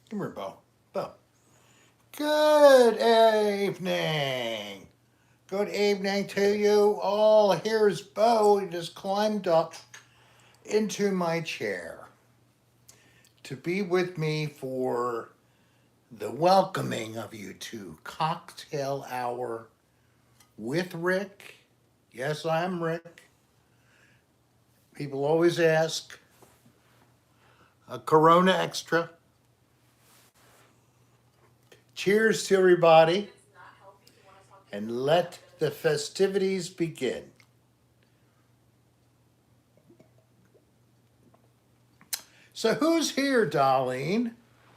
Come here, Bo. Bo. Good evening. Good evening to you all. Here's Bo. He just climbed up into my chair to be with me for the welcoming of you to Cocktail Hour with Rick. Yes, I'm Rick. People always ask, a Corona Extra. Cheers to everybody, and let the festivities begin. So who's here, Darlene?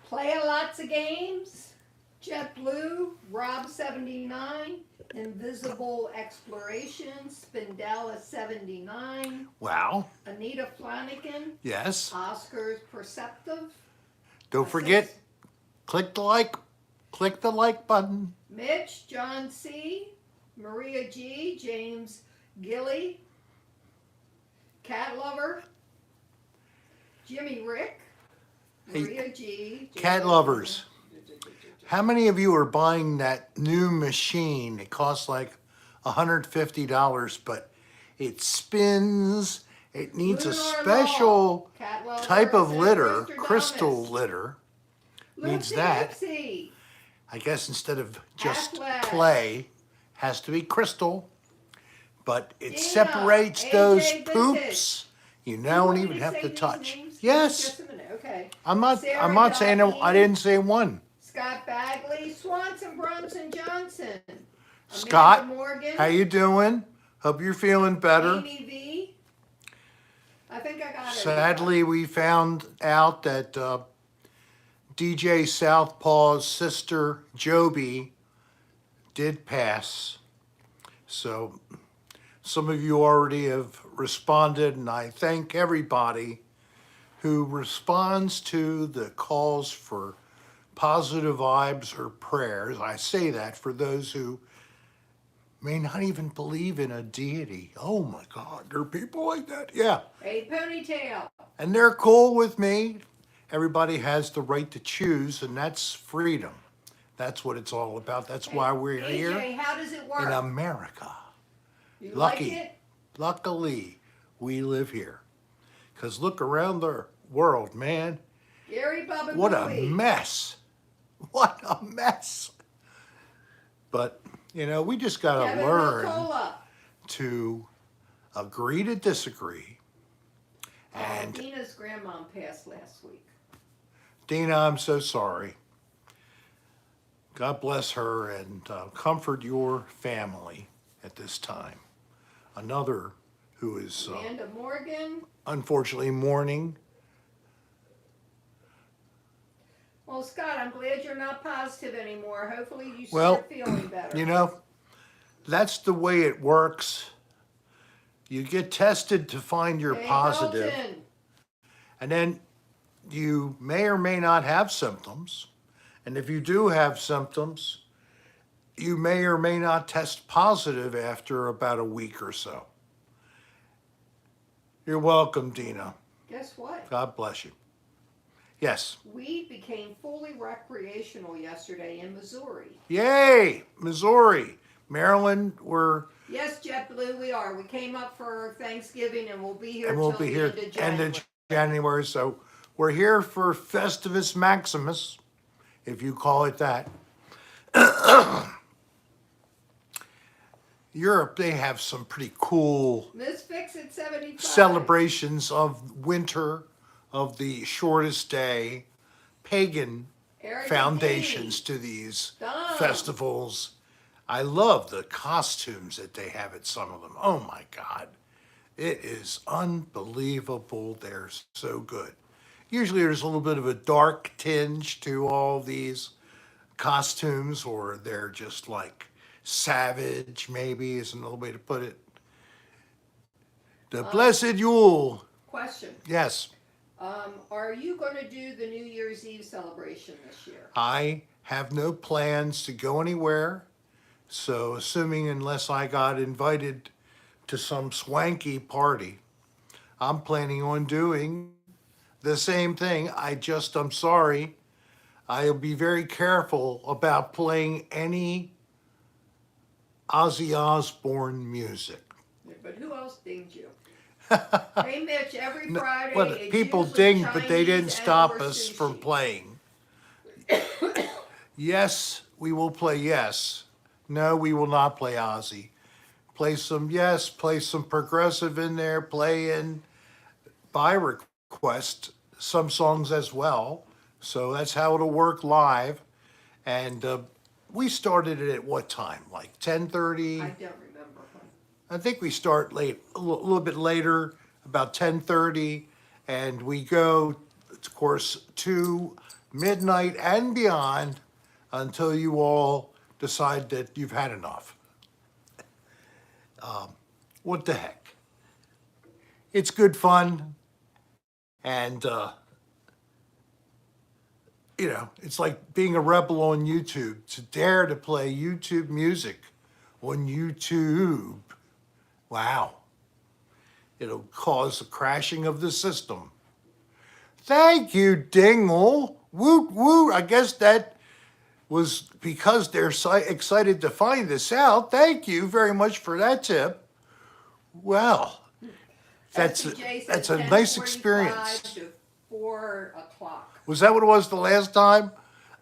Play lots of games. JetBlue, Rob79, Invisible Exploration, Spindella 79, Wow. Anita Flanagan, Yes. Oscar's Perceptive. Don't forget, click the like button. Mitch, John C, Maria G, James Gilly, Cat Lover, Jimmy Rick, Maria G. Cat lovers. How many of you are buying that new machine? It costs like $150, but it spins. It needs a special type of litter, crystal litter. Needs that. I guess instead of just clay, has to be crystal. But it separates those poops. You don't even have to touch. Yes. Okay. I'm not saying I didn't say one. Scott Bagley, Swanson, Brunson, Johnson. Scott, Morgan, how you doing? Hope you're feeling better. Amy V. I think I got it. Sadly, we found out that DJ Southpaw's sister, Joby, did pass. So some of you already have responded, and I thank everybody who responds to the calls for positive vibes or prayers. I say that for those who may not even believe in a deity. Oh my God, there are people like that. Yeah. A ponytail. And they're cool with me. Everybody has the right to choose, and that's freedom. That's what it's all about. That's why we're AJ, here how does it work? in America. You Lucky. like it? Luckily, we live here. Because look around the world, man. Gary Bubba What a Booey. mess. What a mess. But, you know, we just got to Kevin learn Rocola. to agree to disagree. And Dina's grandmom passed last week. Dina, I'm so sorry. God bless her and comfort your family at this time. Another who is Amanda Morgan. unfortunately mourning. Well, Scott, I'm glad you're not positive anymore. Hopefully you Well, start feeling better. You know, that's the way it works. You get tested to find you're positive, Dalton. and then you may or may not have symptoms. And if you do have symptoms, you may or may not test positive after about a week or so. You're welcome, Dina. Guess what? God bless you. Yes. We became fully recreational yesterday in Missouri. Yay, Missouri. Maryland, we're... Yes, JetBlue, we are. We came up for Thanksgiving and we'll be here And we'll till be the here end of end January. of January. So we're here for Festivus Maximus, if you call it that. Europe, they have some pretty cool Miss Fix at 75. celebrations of winter, of the shortest day, pagan Eric foundations to these Done. festivals. I love the costumes that they have at some of them. Oh my God. It is unbelievable. They're so good. Usually there's a little bit of a dark tinge to all these costumes, or they're just like savage, maybe is another way to put it. The Blessed Yule. Question. Yes. Are you going to do the New Year's Eve celebration this year? I have no plans to go anywhere. So assuming unless I got invited to some swanky party, I'm planning on doing the same thing. I'm sorry, I'll be very careful about playing any Ozzy Osbourne music. Yeah, but who else dinged you? Hey, Mitch, every No, Friday well, it's people usually dinged, but they didn't Chinese and or stop us from sushi. playing. Yes, we will play Yes. No, we will not play Ozzy. Play some Yes, play some progressive in there, play in by request some songs as well. So that's how it'll work live. And we started it at what time? Like 10:30? I don't remember. I think we start late, little bit later, about 10:30, and we go, of course, to midnight and beyond until you all decide that you've had enough. What the heck? It's good fun, and it's like being a rebel on YouTube. To dare to play YouTube music on YouTube. Wow. It'll cause a crashing of the system. Thank you, Dingle. Woot woot. I guess that was because they're excited to find this out. Thank you very much for that tip. Well, that's SCJ that's said a nice 10:45 experience. to 4 o'clock. Was that what it was the last time?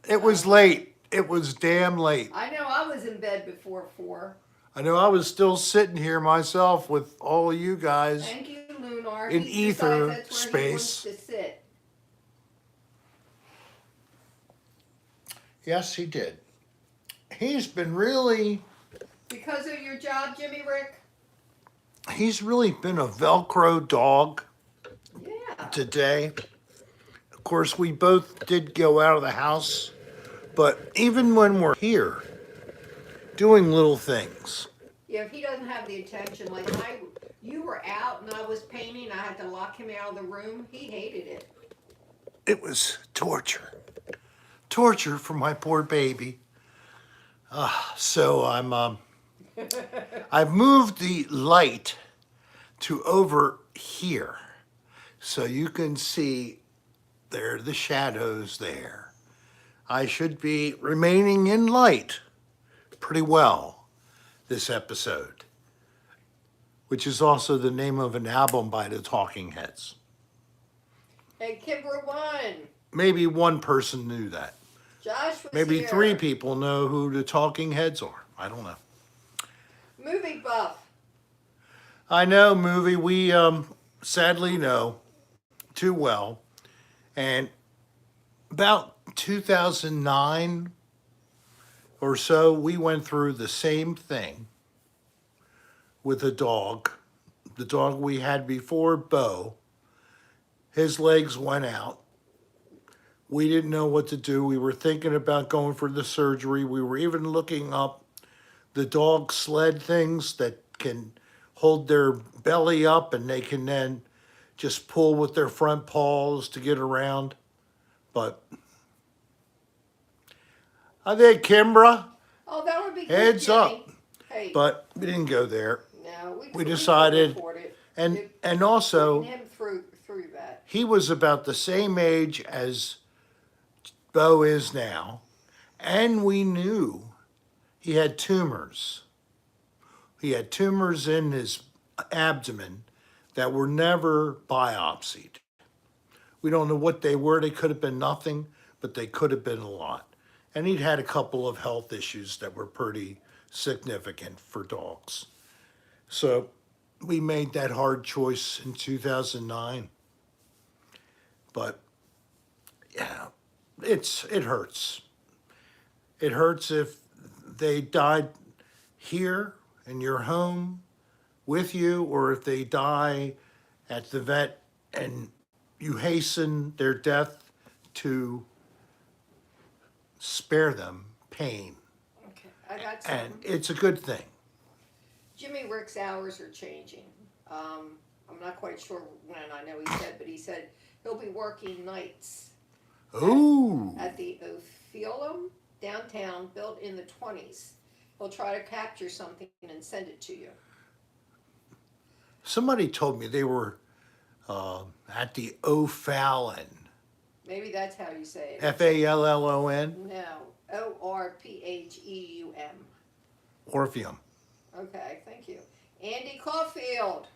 It was late. It was damn late. I know I was in bed before 4. I know I was still sitting here myself with all of you guys. Thank you, Lunar. In He ether decides that's where he wants space. to sit. Yes, he did. He's been really, Because of your job, Jimmy Rick? he's really been a Velcro dog Yeah. today. Of course, we both did go out of the house, but even when we're here, doing little things. Yeah, if he doesn't have the attention, like you were out and I was painting, I had to lock him out of the room. He hated it. It was torture. Torture for my poor baby. So I've moved the light to over here. So you can see there are the shadows there. I should be remaining in light pretty well this episode, which is also the name of an album by the Talking Heads. Hey, Kimber won. Maybe one person knew that. Josh was Maybe here. 3 people know who the Talking Heads are. I don't know. Movie buff. I know, movie. We sadly know too well. And about 2009 or so, we went through the same thing with a dog. The dog we had before, Bo. His legs went out. We didn't know what to do. We were thinking about going for the surgery. We were even looking up the dog sled things that can hold their belly up and they can then just pull with their front paws to get around. But I think Kimbra, Oh, that would be good, heads Jimmy. up. Hey, But we didn't go there. no, we we couldn't decided- afford it. And It- and also putting him through that. he was about the same age as Bo is now, and we knew he had tumors. He had tumors in his abdomen that were never biopsied. We don't know what they were. They could have been nothing, but they could have been a lot. And he'd had a couple of health issues that were pretty significant for dogs. So we made that hard choice in 2009. But yeah, it hurts. It hurts if they died here in your home with you, or if they die at the vet and you hasten their death to spare them pain. Okay, I got And something. it's a good thing. Jimmy Rick's hours are changing. I'm not quite sure when, I know he said, but he said he'll be working nights Ooh, at the Ophiolum downtown, built in the 20s. He'll try to capture something and send it to you. somebody told me they were at the O'Fallon. Maybe that's how you say it. Fallon, No, Orpheum. Orpheum. Okay, thank you. Andy Caulfield.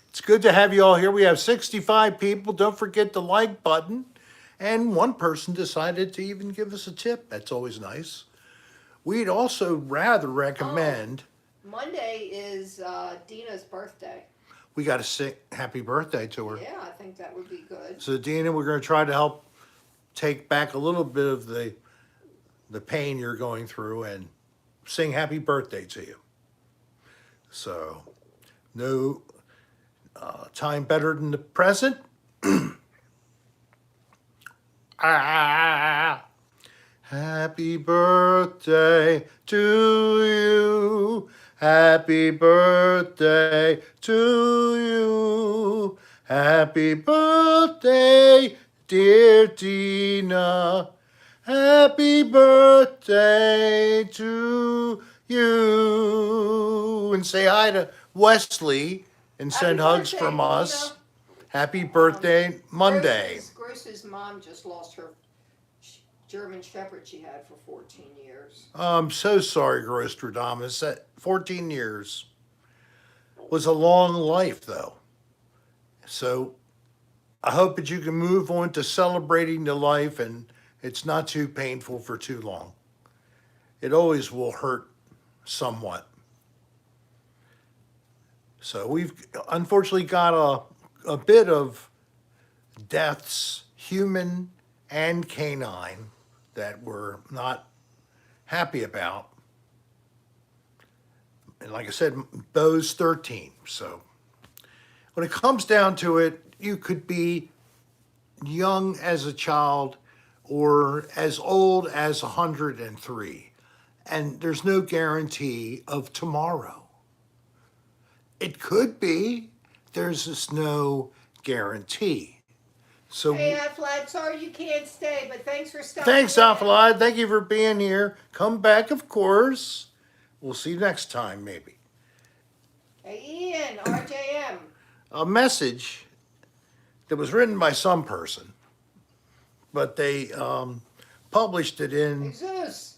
It's good to have you all here. We have 65 people. Don't forget the like button. And one person decided to even give us a tip. That's always nice. We'd also rather recommend, Monday is Dina's birthday. we got to sing happy birthday to her. Yeah, I think that would be good. So Dina, we're going to try to help take back a little bit of the pain you're going through and sing happy birthday to you. So no time better than the present. Happy birthday to you. Happy birthday to you. Happy birthday, dear Dina. Happy birthday to you. And say hi to Wesley and send Happy hugs birthday, from us. Dina. Happy birthday, Monday. Gross's mom just lost her German Shepherd she had for 14 years. I'm so sorry, Grostradamus. That 14 years was a long life, though. So I hope that you can move on to celebrating the life and it's not too painful for too long. It always will hurt somewhat. So we've unfortunately got a bit of deaths, human and canine, that we're not happy about. And like I said, Bo's 13. So when it comes down to it, you could be young as a child or as old as 103. And there's no guarantee of tomorrow. It could be. There's just no guarantee. So Hey, Afflad, sorry you can't stay, but thanks for stopping. thanks, in. Affalad. Thank you for being here. Come back, of course. We'll see you next time, maybe. Hey, Ian, RJM. A message that was written by some person, but they published it in Jesus.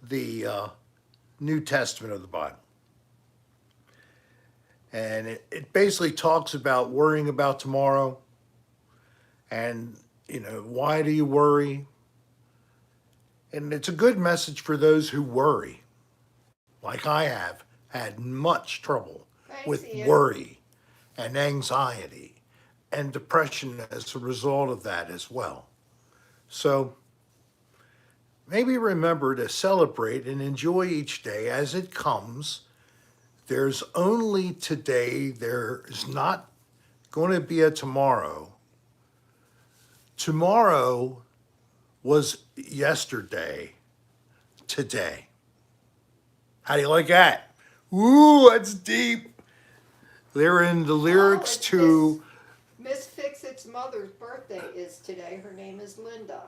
the New Testament of the Bible. And it basically talks about worrying about tomorrow. And, you know, why do you worry? And it's a good message for those who worry, like I have had much trouble Thanks, with Ian. worry and anxiety and depression as a result of that as well. So maybe remember to celebrate and enjoy each day as it comes. There's only today. There is not going to be a tomorrow. Tomorrow was yesterday, today. How do you like that? Ooh, that's deep. They're in the lyrics it's to Miss Fixit's mother's birthday is today. Her name is Linda.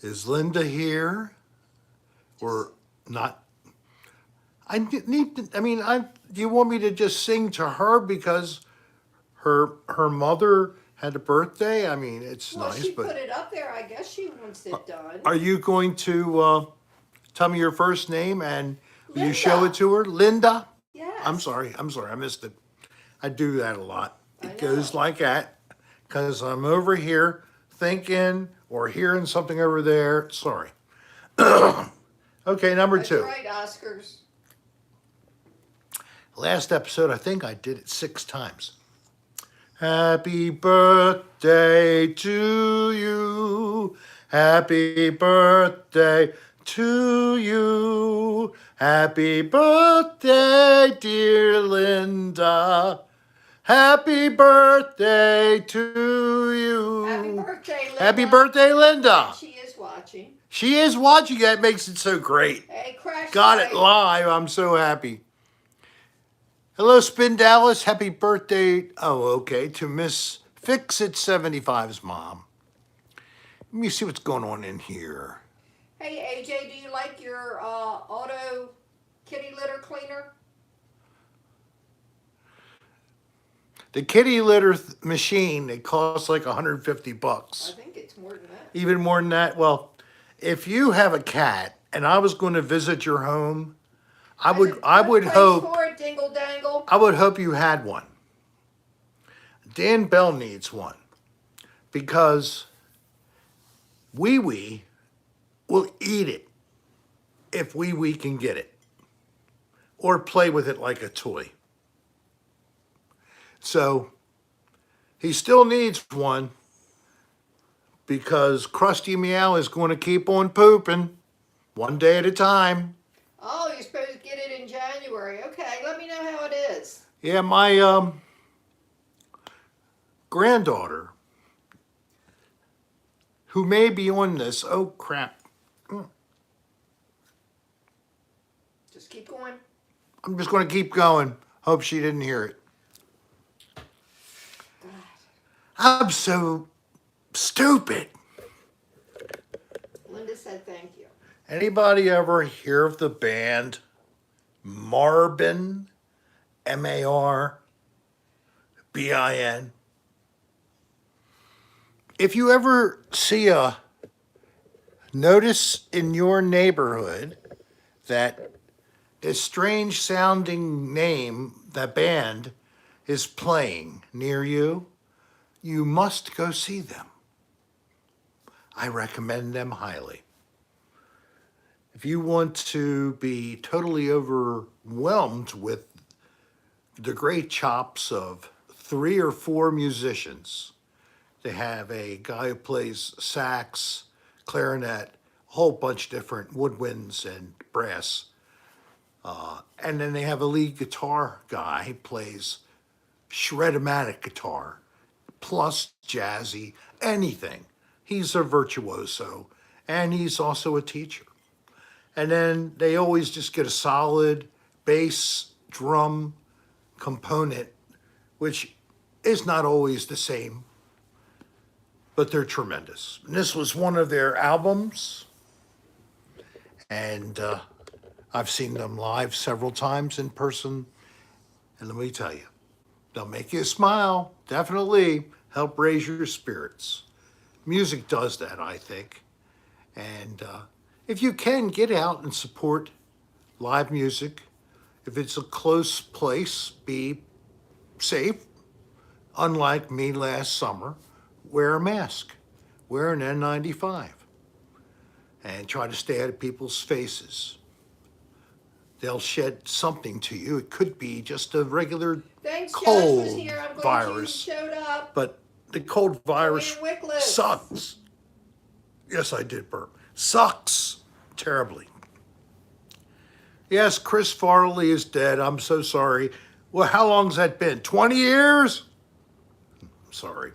Is Linda here or not? I need to, I mean, do you want me to just sing to her because her mother had a birthday? I mean, it's Well, nice, she but put it up there. I guess she wants it done. are you going to tell me your first name and will you Linda. show it to her? Linda? Yes. I'm sorry, I missed it. I do that a lot. I It goes know. like that because I'm over here thinking or hearing something over there. Sorry. Okay, number That's 2. right, Oscars. Last episode, I think I did it 6 times. Happy birthday to you. Happy birthday to you. Happy birthday, dear Linda. Happy birthday to you. Happy birthday, Linda. Happy birthday, Linda. She is watching. She is watching. That makes it so great. Hey, Crash. Got it live. I'm so happy. Hello, Spin Dallas. Happy birthday. Oh, okay. To Miss Fix-It75's mom. Let me see what's going on in here. Hey, AJ, do you like your auto kitty litter cleaner? The kitty litter machine, it costs like $150. I think it's more than that. Even more than that? Well, if you have a cat and I was going to visit your home, I would Place hope for it, dingle dangle. I would hope you had one. Dan Bell needs one because Wee Wee will eat it if Wee Wee can get it or play with it like a toy. So he still needs one because Krusty Meow is going to keep on pooping one day at a time. Oh, you're supposed to get it in January. Okay, let me know how it is. Yeah, my granddaughter, who may be on this, oh crap, Just keep going. I'm just going to keep going. Hope she didn't hear it. God. I'm so stupid. Linda said thank you. Anybody ever hear of the band Marbin? Marbin? If you ever see a notice in your neighborhood that a strange sounding name, that band, is playing near you, you must go see them. I recommend them highly. If you want to be totally overwhelmed with the great chops of 3 or 4 musicians, they have a guy who plays sax, clarinet, a whole bunch of different woodwinds and brass. And then they have a lead guitar guy who plays shredomatic guitar, plus jazzy, anything. He's a virtuoso, and he's also a teacher. And then they always just get a solid bass, drum component, which is not always the same, but they're tremendous. And this was one of their albums, and I've seen them live several times in person, and let me tell you, they'll make you smile, definitely help raise your spirits. Music does that, I think. And if you can, get out and support live music. If it's a close place, be safe. Unlike me last summer, wear a mask, wear an N95, and try to stay out of people's faces. They'll shed something to you. It could be just a regular Thanks, Josh was cold here. I'm glad virus, you showed up. but the cold virus Joanne Wycliffe. sucks. Yes, I did burp. Sucks terribly. Yes, Chris Farley is dead. I'm so sorry. Well, how long's that been? 20 years? Sorry.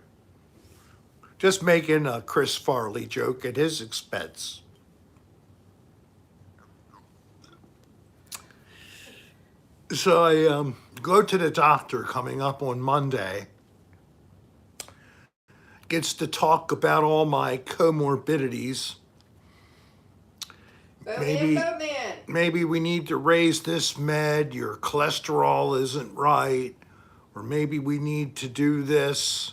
Just making a Chris Farley joke at his expense. So I go to the doctor coming up on Monday. Gets to talk about all my comorbidities. Maybe we need to raise this med. Your cholesterol isn't right. Or maybe we need to do this.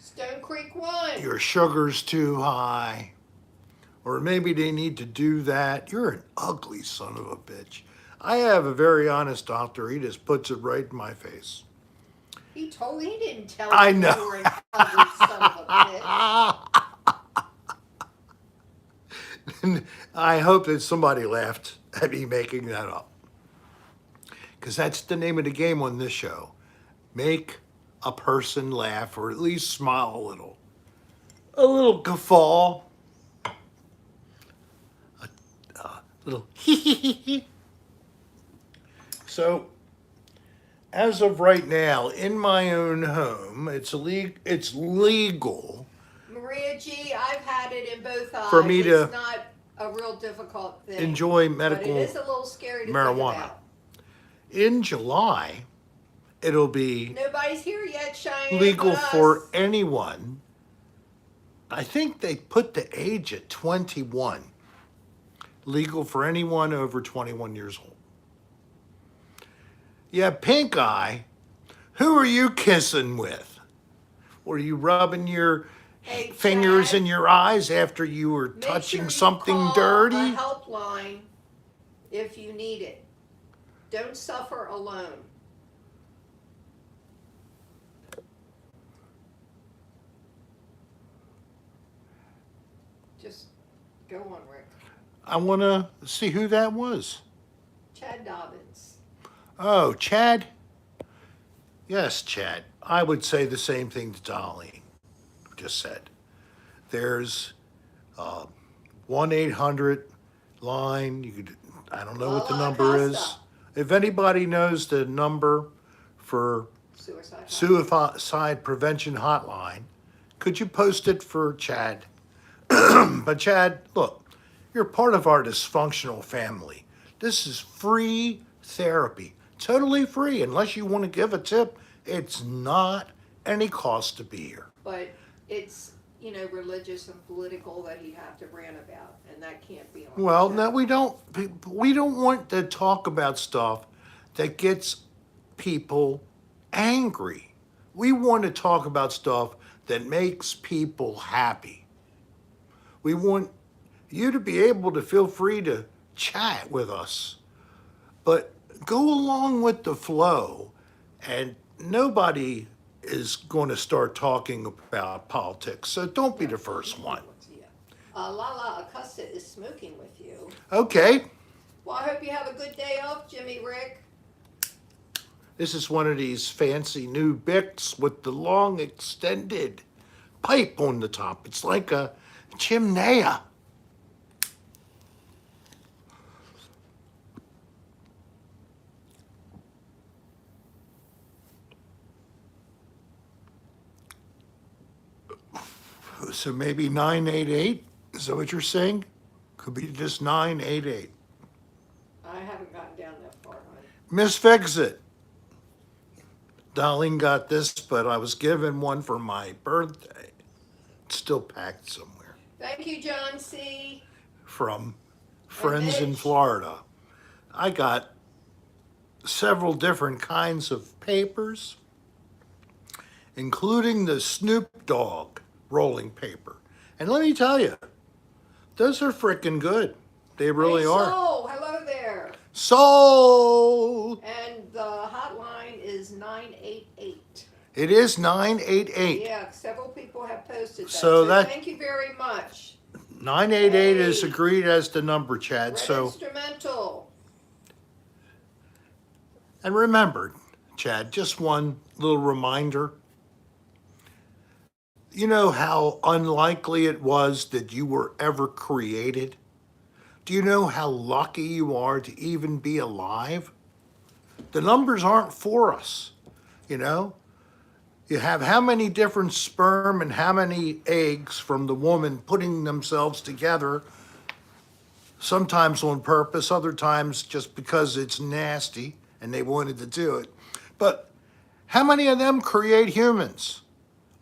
Stone Creek 1. Your sugar's too high. Or maybe they need to do that. You're an ugly son of a bitch. I have a very honest doctor. He just puts it right in my face. He didn't tell I me know. you were an ugly son of a bitch. I hope that somebody laughed at me making that up. Because that's the name of the game on this show. Make a person laugh or at least smile a little. A little guffaw. A little hee. So, as of right now, in my own home, it's legal Maria G., I've had it in both eyes. For me to it's not a real difficult thing. enjoy medical but it is a little scary to marijuana. think about. In July, it'll be Nobody's here yet, Cheyenne. legal but us. for anyone. I think they put the age at 21. Legal for anyone over 21 years old. Yeah, pink eye. Who are you kissing with? Or are you rubbing your Hey, fingers Chad, in your eyes after you were make sure touching you something call dirty? a helpline if you need it. Don't suffer alone. Just go on, Rick. I want to see who that was. Chad Dobbins. Oh, Chad? Yes, Chad. I would say the same thing to Dolly just said. There's 1-800 line. You could, I don't know La what the La number Costa. is. If anybody knows the number for Suicide hotline. suicide prevention hotline, could you post it for Chad? But Chad, look, you're part of our dysfunctional family. This is free therapy, totally free. Unless you want to give a tip, it's not any cost to be here. But it's, religious and political that he'd have to rant about, and that can't be on Well, the no, show. we don't. We don't want to talk about stuff that gets people angry. We want to talk about stuff that makes people happy. We want you to be able to feel free to chat with us, but go along with the flow. And nobody is going to start talking about politics, so don't be the first one. Yeah. Lala Acosta is smoking with you. Okay, Well, I hope you have a good day off, Jimmy Rick. this is one of these fancy new Bics with the long extended pipe on the top. It's like a chimnea. So maybe 988? Is that what you're saying? Could be just 988. I haven't gotten down that far, hon. Miss Fix It. Darlene got this, but I was given one for my birthday. It's still packed somewhere. Thank you, John C. From friends in Mitch. Florida. I got several different kinds of papers, including the Snoop Dogg rolling paper. And let me tell you, those are freaking good. They really Hey, are. Soul, hello there. So And the hotline is 988. it is 988. Yeah, several people have posted that. So that- thank you very much. 988 is Hey. agreed as the number, Chad. Red So, Instrumental. and remember, Chad, just one little reminder. You know how unlikely it was that you were ever created? Do you know how lucky you are to even be alive? The numbers aren't for us, you know? You have how many different sperm and how many eggs from the woman putting themselves together, sometimes on purpose, other times just because it's nasty and they wanted to do it. But how many of them create humans?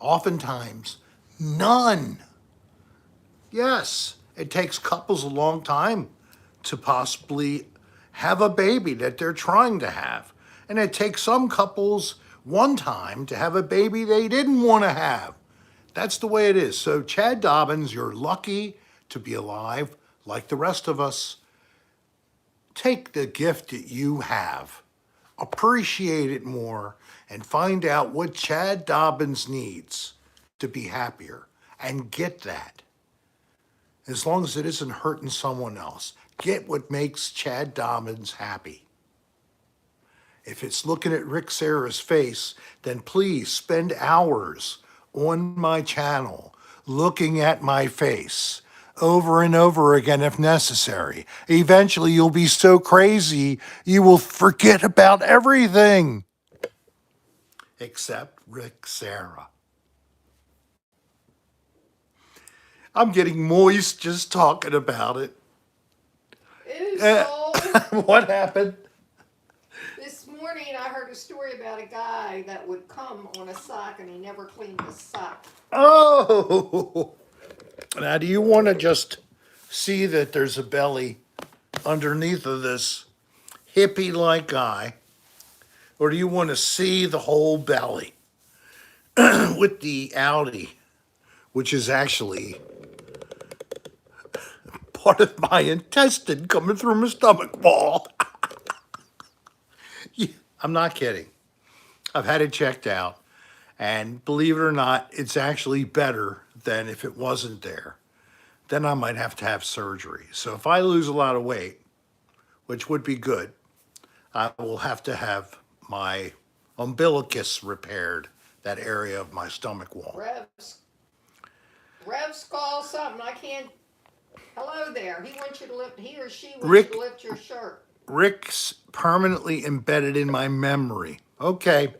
Oftentimes, none. Yes, it takes couples a long time to possibly have a baby that they're trying to have. And it takes some couples one time to have a baby they didn't want to have. That's the way it is. So, Chad Dobbins, you're lucky to be alive like the rest of us. Take the gift that you have, appreciate it more, and find out what Chad Dobbins needs to be happier and get that. As long as it isn't hurting someone else, get what makes Chad Dobbins happy. If it's looking at Rick Serra's face, then please spend hours on my channel looking at my face over and over again if necessary. Eventually, you'll be so crazy you will forget about everything except Rick Serra. I'm getting moist just talking about it. Ew, Soul. What happened? This morning I heard a story about a guy that would come on a sock and he never cleaned his sock. Oh! Now, do you want to just see that there's a belly underneath of this hippie-like guy? Or do you want to see the whole belly with the Audi which is actually part of my intestine coming through my stomach wall. Yeah, I'm not kidding. I've had it checked out, and believe it or not, it's actually better than if it wasn't there. Then I might have to have surgery. So if I lose a lot of weight, which would be good, I will have to have my umbilicus repaired, that area of my stomach wall. Rev's call something. I can't. Hello there. He wants you to lift. He or she wants Rick- you to lift your shirt. Rick's permanently embedded in my memory. Okay,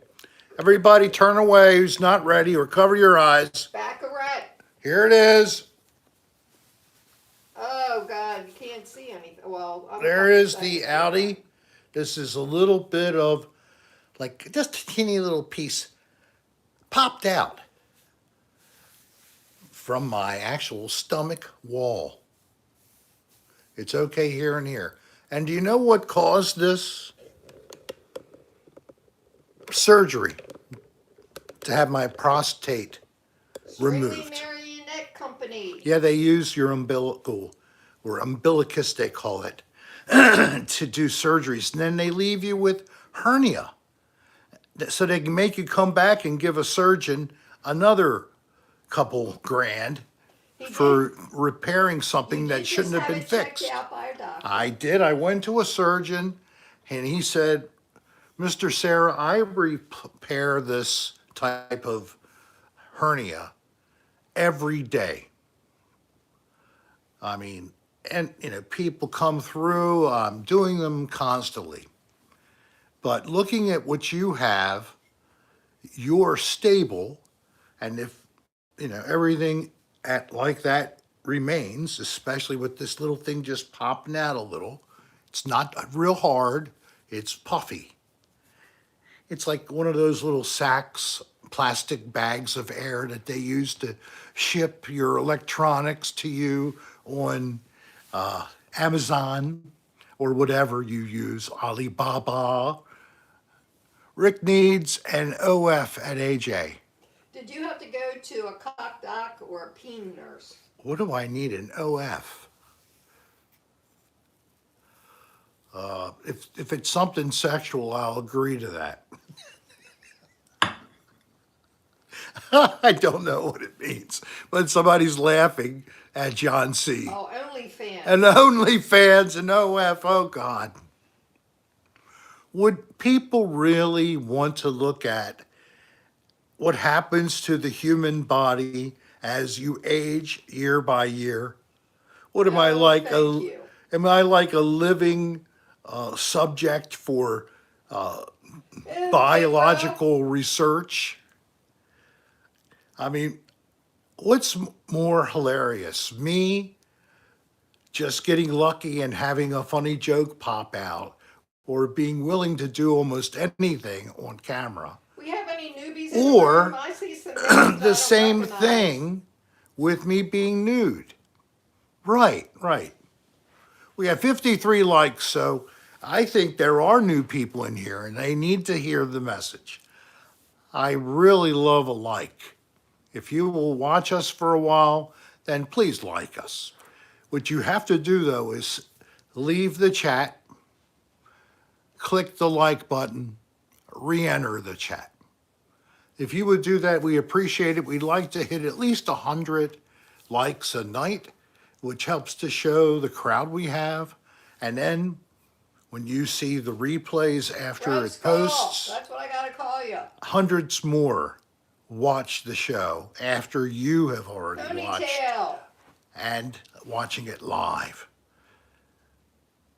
everybody turn away who's not ready or cover your eyes. Baccarat. Here it is. Oh God, you can't see anything. Well, There is the Audi. This is a little bit of, like, just a teeny little piece popped out from my actual stomach wall. It's okay here and here. And do you know what caused this? Surgery to have my prostate removed. Marionette Company. Yeah, they use your umbilical, or umbilicus they call it, to do surgeries. And then they leave you with hernia. So they can make you come back and give a surgeon another couple grand for repairing something that shouldn't have been fixed. Out by a doctor. I did. I went to a surgeon and he said, Mr. Serra, I repair this type of hernia every day. I mean, and people come through, I'm doing them constantly. But looking at what you have, you're stable, and if everything like that remains, especially with this little thing just popping out a little, it's not real hard, it's puffy. It's like one of those little sacks, plastic bags of air that they use to ship your electronics to you on Amazon or whatever you use, Alibaba. Rick needs an OF at AJ. Did you have to go to a cock doc or a peen nurse? What do I need an OF? If it's something sexual, I'll agree to that. I don't know what it means, but somebody's laughing at John C. Oh, OnlyFans. And OnlyFans and OF, oh God. Would people really want to look at what happens to the human body as you age year by year? What am I like? Am I like a living subject for biological research? I mean, what's more hilarious? Me just getting lucky and having a funny joke pop out, or being willing to do almost anything on camera? We have any newbies? Or I see some the same thing with me being nude. Right. We have 53 likes, so I think there are new people in here and they need to hear the message. I really love a like. If you will watch us for a while, then please like us. What you have to do, though, is leave the chat, click the like button, re-enter the chat. If you would do that, we appreciate it. We'd like to hit at least 100 likes a night, which helps to show the crowd we have. And then when you see the replays after it posts, that's what I gotta call you. Hundreds more watch the show after you have already watched and watching it live.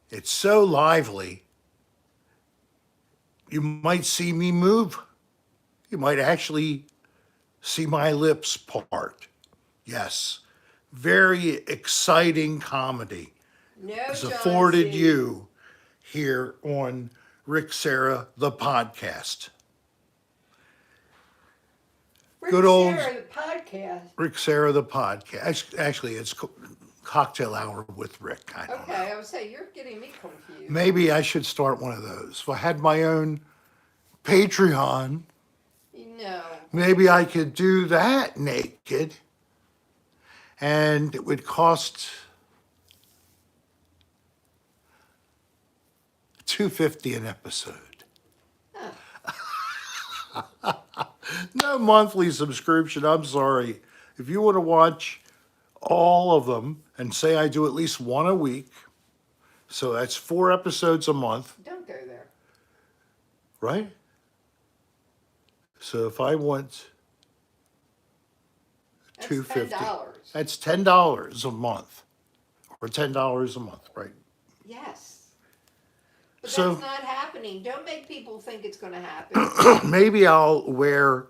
It's so lively. You might see me move. You might actually see my lips part. Yes, very exciting comedy is afforded you here on Rick Serra, the podcast. Good old Serra, the podcast. Rick Serra, the podcast. Actually, it's Cocktail Hour with Rick. I don't know. I would say you're getting me confused. Maybe I should start one of those. If I had my own Patreon, No. maybe I could do that naked. and it would cost $2.50 an episode. No monthly subscription. I'm sorry. If you want to watch all of them, and say I do at least one a week, so that's 4 episodes a month, Don't go there. right? So if I want That's $2.50, $10. that's $10 a month, or $10 a month, right? Yes. But So- that's not happening. Don't make people think it's going to happen. Maybe I'll wear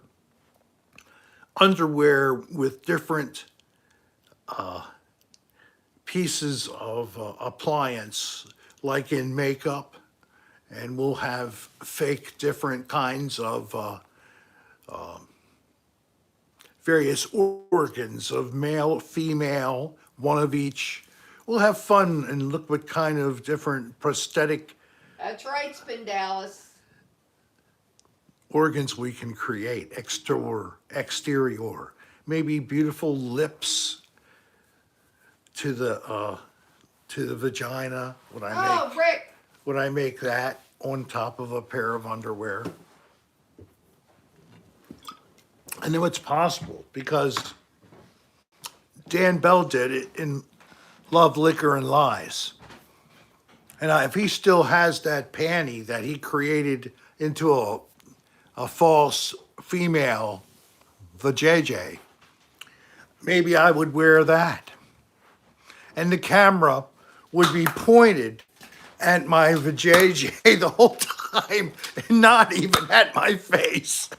underwear with different pieces of appliance, like in makeup, and we'll have fake different kinds of various organs of male, female, one of each. We'll have fun and look what kind of different prosthetic That's right, Spin Dallas. organs we can create, exterior. Maybe beautiful lips to the vagina Oh, Rick. when I make that on top of a pair of underwear. I know it's possible because Dan Bell did it in Love, Liquor, and Lies. And if he still has that panty that he created into a false female vajayjay, maybe I would wear that. And the camera would be pointed at my vajayjay the whole time and not even at my face.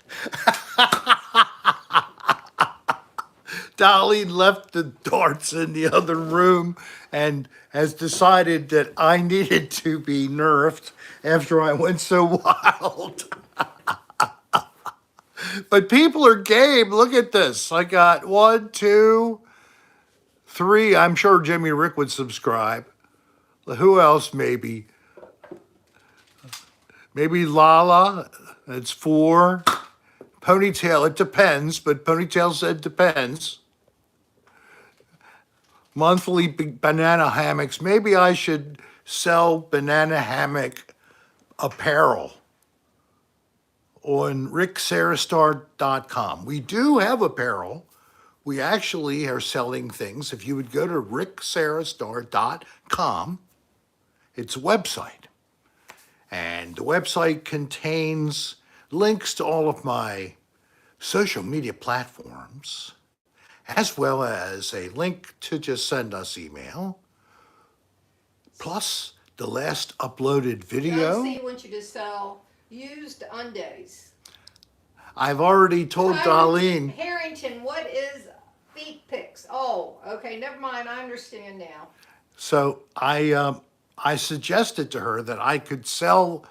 Dolly left the darts in the other room and has decided that I needed to be nerfed after I went so wild. But people are game. Look at this. I got 1, 2, 3. I'm sure Jimmy Rick would subscribe. Who else maybe? Maybe Lala. That's 4. Ponytail, it depends, but Ponytail said depends. Monthly banana hammocks. Maybe I should sell banana hammock apparel on ricksarastar.com. We do have apparel. We actually are selling things. If you would go to ricksarastar.com, it's a website. And the website contains links to all of my social media platforms, as well as a link to just send us email, plus the last uploaded video. John C. wants you to sell used undies. I've already told Darlene. Harrington, what is feet pics? Oh, okay, never mind. I understand now. So I suggested to her that I could sell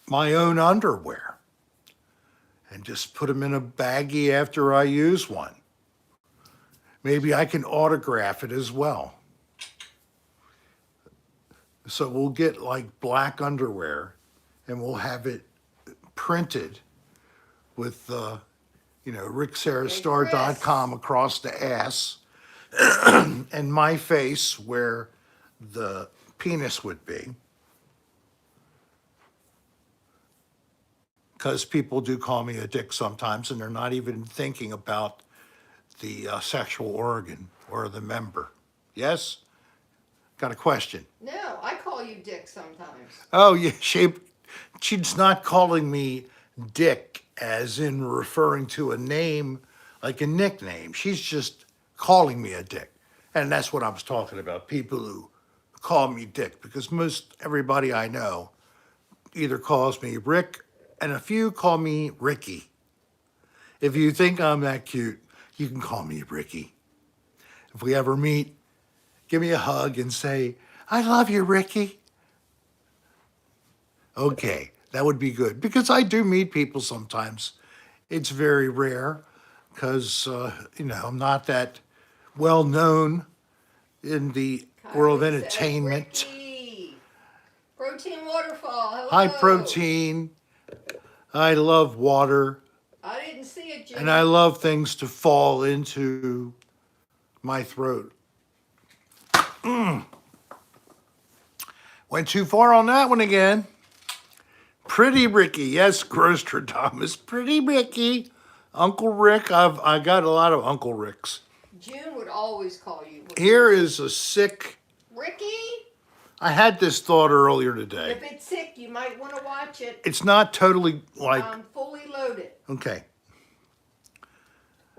my own underwear and just put them in a baggie after I use one. Maybe I can autograph it as well. So we'll get like black underwear and we'll have it printed with, ricksarastar.com across the ass and my face where the penis would be. Because people do call me a dick sometimes and they're not even thinking about the sexual organ or the member. Yes? Got a question? No, I call you Dick sometimes. Oh, yeah, she's not calling me Dick as in referring to a name like a nickname. She's just calling me a dick. And that's what I was talking about, people who call me Dick, because most everybody I know either calls me Rick, and a few call me Ricky. If you think I'm that cute, you can call me Ricky. If we ever meet, give me a hug and say, I love you, Ricky. Okay, that would be good, because I do meet people sometimes. It's very rare, because, I'm not that well known in the world of Kylie said, entertainment. Ricky. Protein Waterfall. Hello. High protein. I love water. I didn't see it, Jimmy. And I love things to fall into My throat. Went too far on that one again. Pretty Ricky. Yes, Grostradamus. Pretty Ricky. Uncle Rick. I got a lot of Uncle Ricks. June would always call you Here is a sick. Ricky. I had this thought earlier today. If it's sick, you might want to watch it. It's not totally like. Fully loaded. Okay.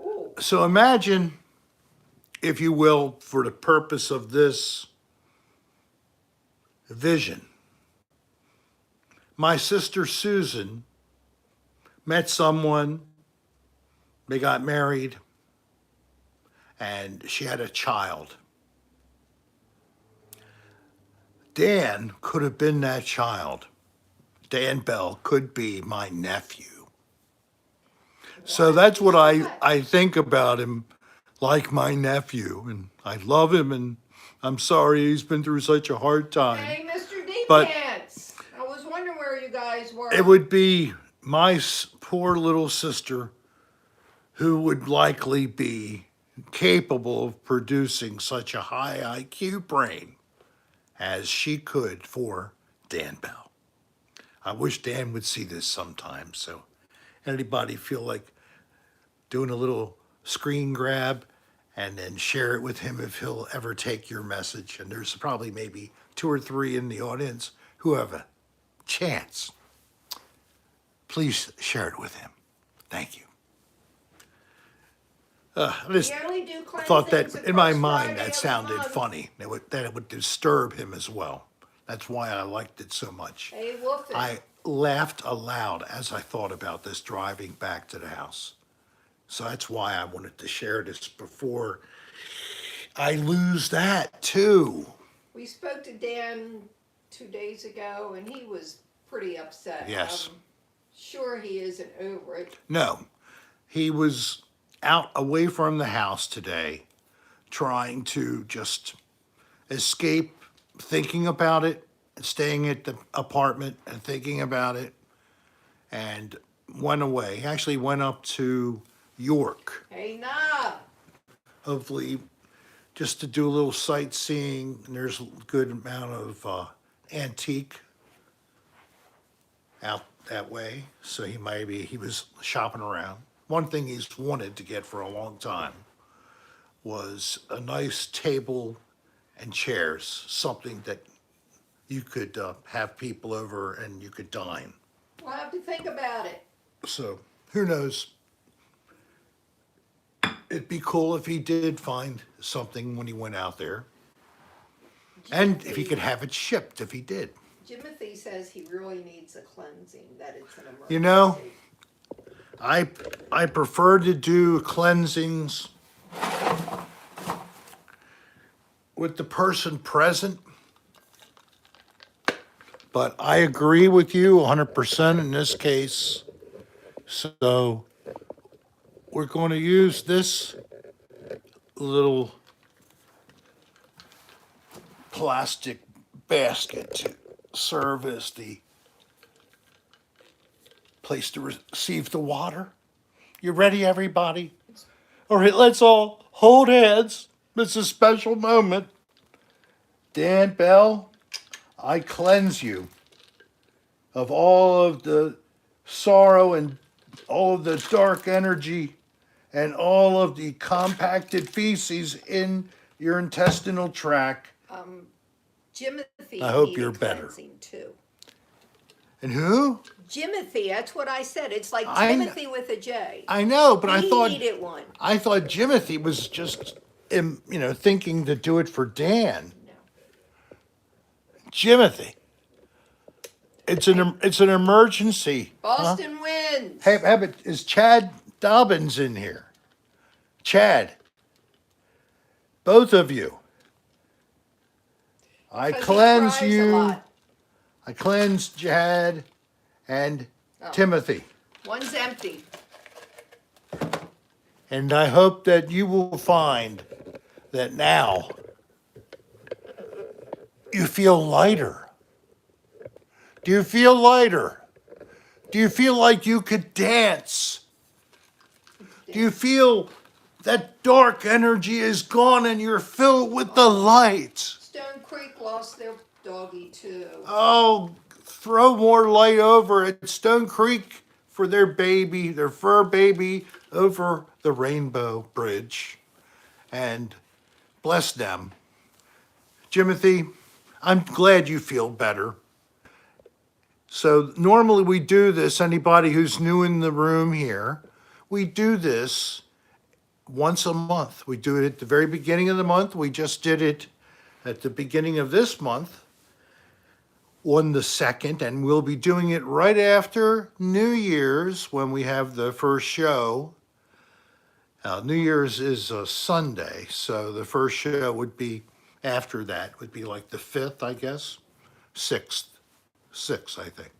Ooh. So imagine, if you will, for the purpose of this vision, my sister Susan met someone, they got married, and she had a child. Dan could have been that child. Dan Bell could be my nephew. So that's what I think about him, like my nephew. And I love him, and I'm sorry he's been through such a hard time. Hey, Mr. D But- Pants. I was wondering where you guys were. It would be my poor little sister who would likely be capable of producing such a high IQ brain as she could for Dan Bell. I wish Dan would see this sometime. So anybody feel like doing a little screen grab and then share it with him if he'll ever take your message. And there's probably maybe 2 or 3 in the audience who have a chance. Please share it with him. Thank you. I just We only do thought that cleansings in my across mind Friday that of the sounded month. funny. That it would disturb him as well. That's why I liked it so much. Hey, Wolfie. I laughed aloud as I thought about this driving back to the house. So that's why I wanted to share this before I lose that too. We spoke to Dan 2 days ago, and he was pretty upset. Yes. I'm sure he isn't over it. No, he was out away from the house today trying to just escape thinking about it, staying at the apartment and thinking about it, and went away. He actually went up to York, Hey, nah. hopefully just to do a little sightseeing. And there's a good amount of antique out that way, so he was shopping around. One thing he's wanted to get for a long time was a nice table and chairs, something that you could have people over and you could dine. We'll have to think about it. So who knows? It'd be cool if he did find something when he went out there, and if he could have it shipped if he did. Jimothy says he really needs a cleansing, that it's an emergency. You know, I prefer to do cleansings with the person present, but I agree with you 100% in this case. So we're going to use this little plastic basket to serve as the place to receive the water. You ready, everybody? All right, let's all hold hands. It's a special moment. Dan Bell, I cleanse you of all of the sorrow and all of the dark energy and all of the compacted feces in your intestinal tract. Jimothy I hope needed you're better. cleansing too. And who? Jimothy, that's what I said. It's like I kn- Timothy with a J. I know, but He needed one. I thought Jimothy was just, thinking to do it for Dan. No. Jimothy. It's an emergency. Boston wins. Hey, is Chad Dobbins in here? Chad. Both of you. I 'Cause he cleanse cries a you. lot. I cleanse Chad and Timothy. One's empty. And I hope that you will find that now you feel lighter. Do you feel lighter? Do you feel like you could dance? Do you feel That dark energy is gone and you're filled with the light. Stone Creek lost their doggy too. Oh, throw more light over at Stone Creek for their baby, their fur baby, over the Rainbow Bridge. And bless them. Jimothy, I'm glad you feel better. So normally we do this, anybody who's new in the room here, we do this once a month. We do it at the very beginning of the month. We just did it at the beginning of this month on the 2nd, and we'll be doing it right after New Year's when we have the first show. New Year's is a Sunday, so the first show would be after that, would be like the 5th, I guess, 6th, I think.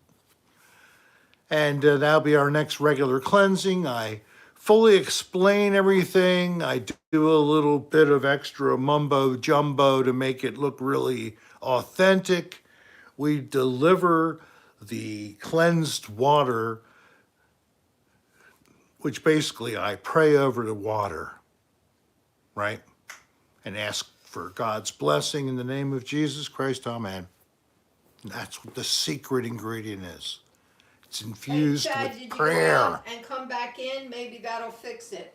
And that'll be our next regular cleansing. I fully explain everything. I do a little bit of extra mumbo jumbo to make it look really authentic. We deliver the cleansed water, which basically I pray over the water, right? And ask for God's blessing in the name of Jesus Christ, amen. And that's what the secret ingredient is. It's infused Chad, with did you go prayer. out and come back in? Maybe that'll fix it.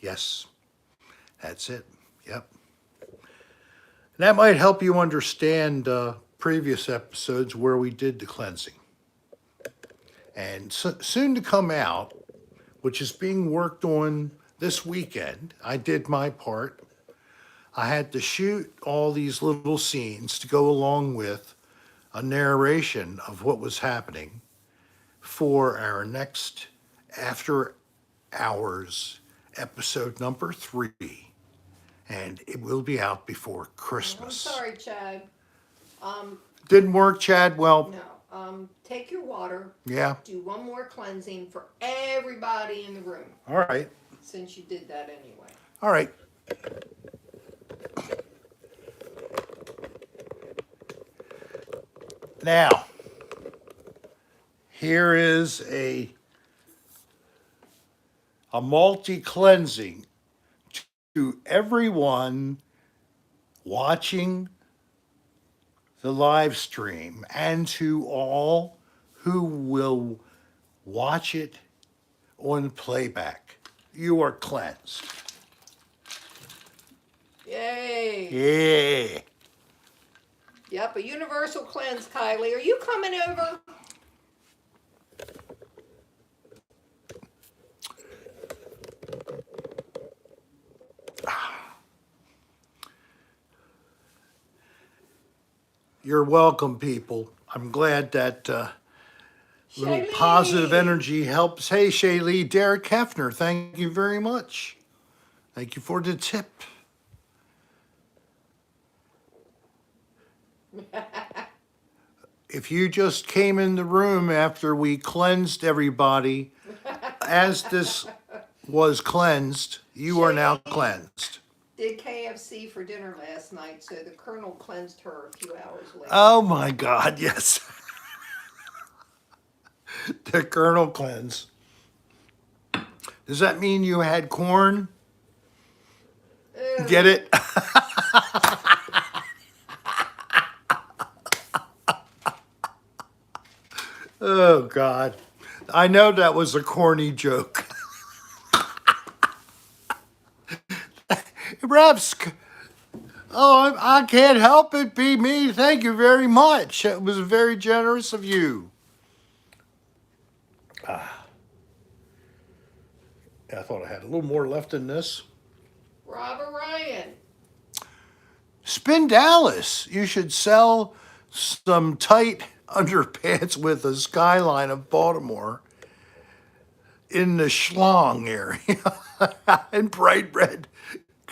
Yes, that's it. Yep. That might help you understand previous episodes where we did the cleansing. And soon to come out, which is being worked on this weekend, I did my part. I had to shoot all these little scenes to go along with a narration of what was happening for our next After Hours episode number 3. And it will be out before I'm Christmas. sorry, Chad. Didn't work, Chad? Well, No. Take your water. yeah. Do one more cleansing for everybody in the room, All right. since you did that anyway. All right. Now, here is a multi-cleansing to everyone watching the live stream and to all who will watch it on playback. You are cleansed. Yay! Yeah. Yep, a universal cleanse, Kylie. Are you coming over? You're welcome, people. I'm glad that little Shaylee. positive energy helps. Hey, Shaylee, Derek Hefner, thank you very much. Thank you for the tip. If you just came in the room after we cleansed everybody, as this was cleansed, you are now cleansed. Did KFC for dinner last night, so the Colonel cleansed her a few hours later. Oh my God, yes. The Colonel cleanse. Does that mean you had corn? Ugh. Get it? Oh God. I know that was a corny joke. Perhaps, oh, I can't help it be me. Thank you very much. It was very generous of you. I thought I had a little more left in this. Robert Ryan. Spin Dallas. You should sell some tight underpants with a skyline of Baltimore in the schlong area. In bright red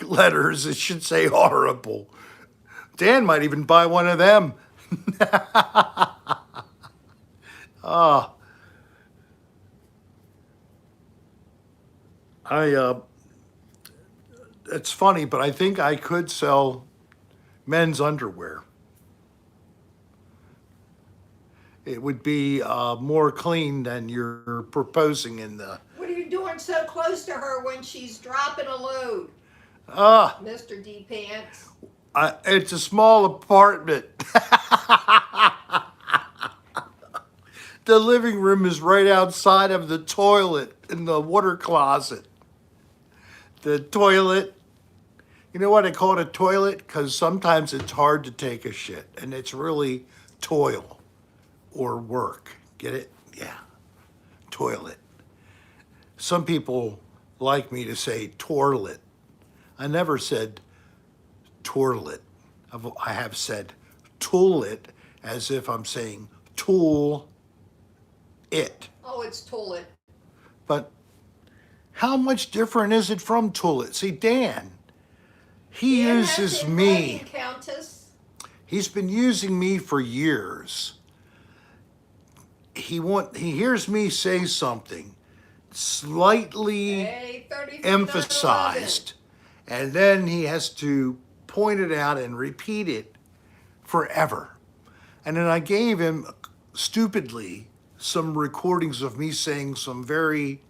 letters, it should say horrible. Dan might even buy one of them. Oh. It's funny, but I think I could sell men's underwear. It would be more clean than you're proposing in the What are you doing so close to her when she's dropping a load, Ah, Mr. D Pants? it's a small apartment. The living room is right outside of the toilet in the water closet. The toilet, you know what I call it a toilet? Because sometimes it's hard to take a shit and it's really toil or work. Get it? Yeah. Toilet. Some people like me to say toilet. I never said toilet. I have said toilet as if I'm saying tool it. Oh, it's toilet. But how much different is it from toilet? See, Dan, he Dan has uses it me. right, Countess. He's been using me for years. He hears me say something slightly Hey, 33, emphasized, and then he has to point it out and repeat it forever. And then I gave him stupidly some recordings of me saying some very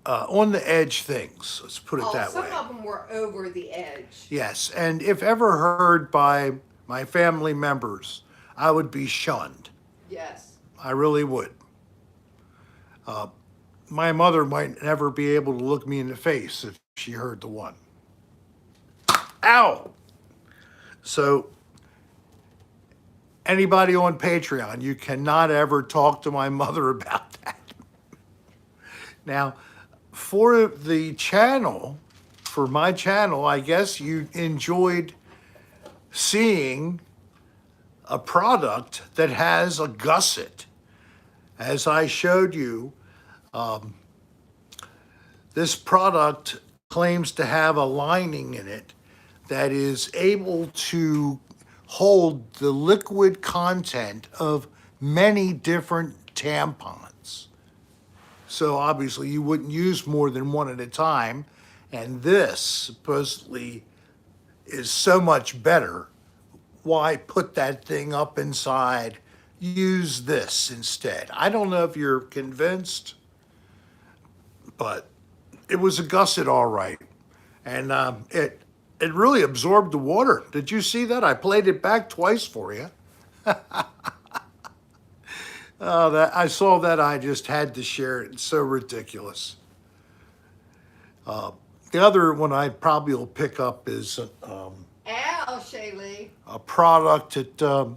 on the edge things. Let's put it that some way. of them were over the edge. Yes, and if ever heard by my family members, I would be shunned. Yes. I really would. My mother might never be able to look me in the face if she heard the one. Ow! So, anybody on Patreon, you cannot ever talk to my mother about that. Now, for the channel, for my channel, I guess you enjoyed seeing a product that has a gusset. As I showed you, this product claims to have a lining in it that is able to hold the liquid content of many different tampons. So obviously you wouldn't use more than one at a time. And this supposedly is so much better. Why put that thing up inside? Use this instead. I don't know if you're convinced, but it was a gusset all right. And it really absorbed the water. Did you see that? I played it back twice for you. That I saw that. I just had to share it. It's so ridiculous. The other one I probably will pick up is Ow, Shaylee. a product that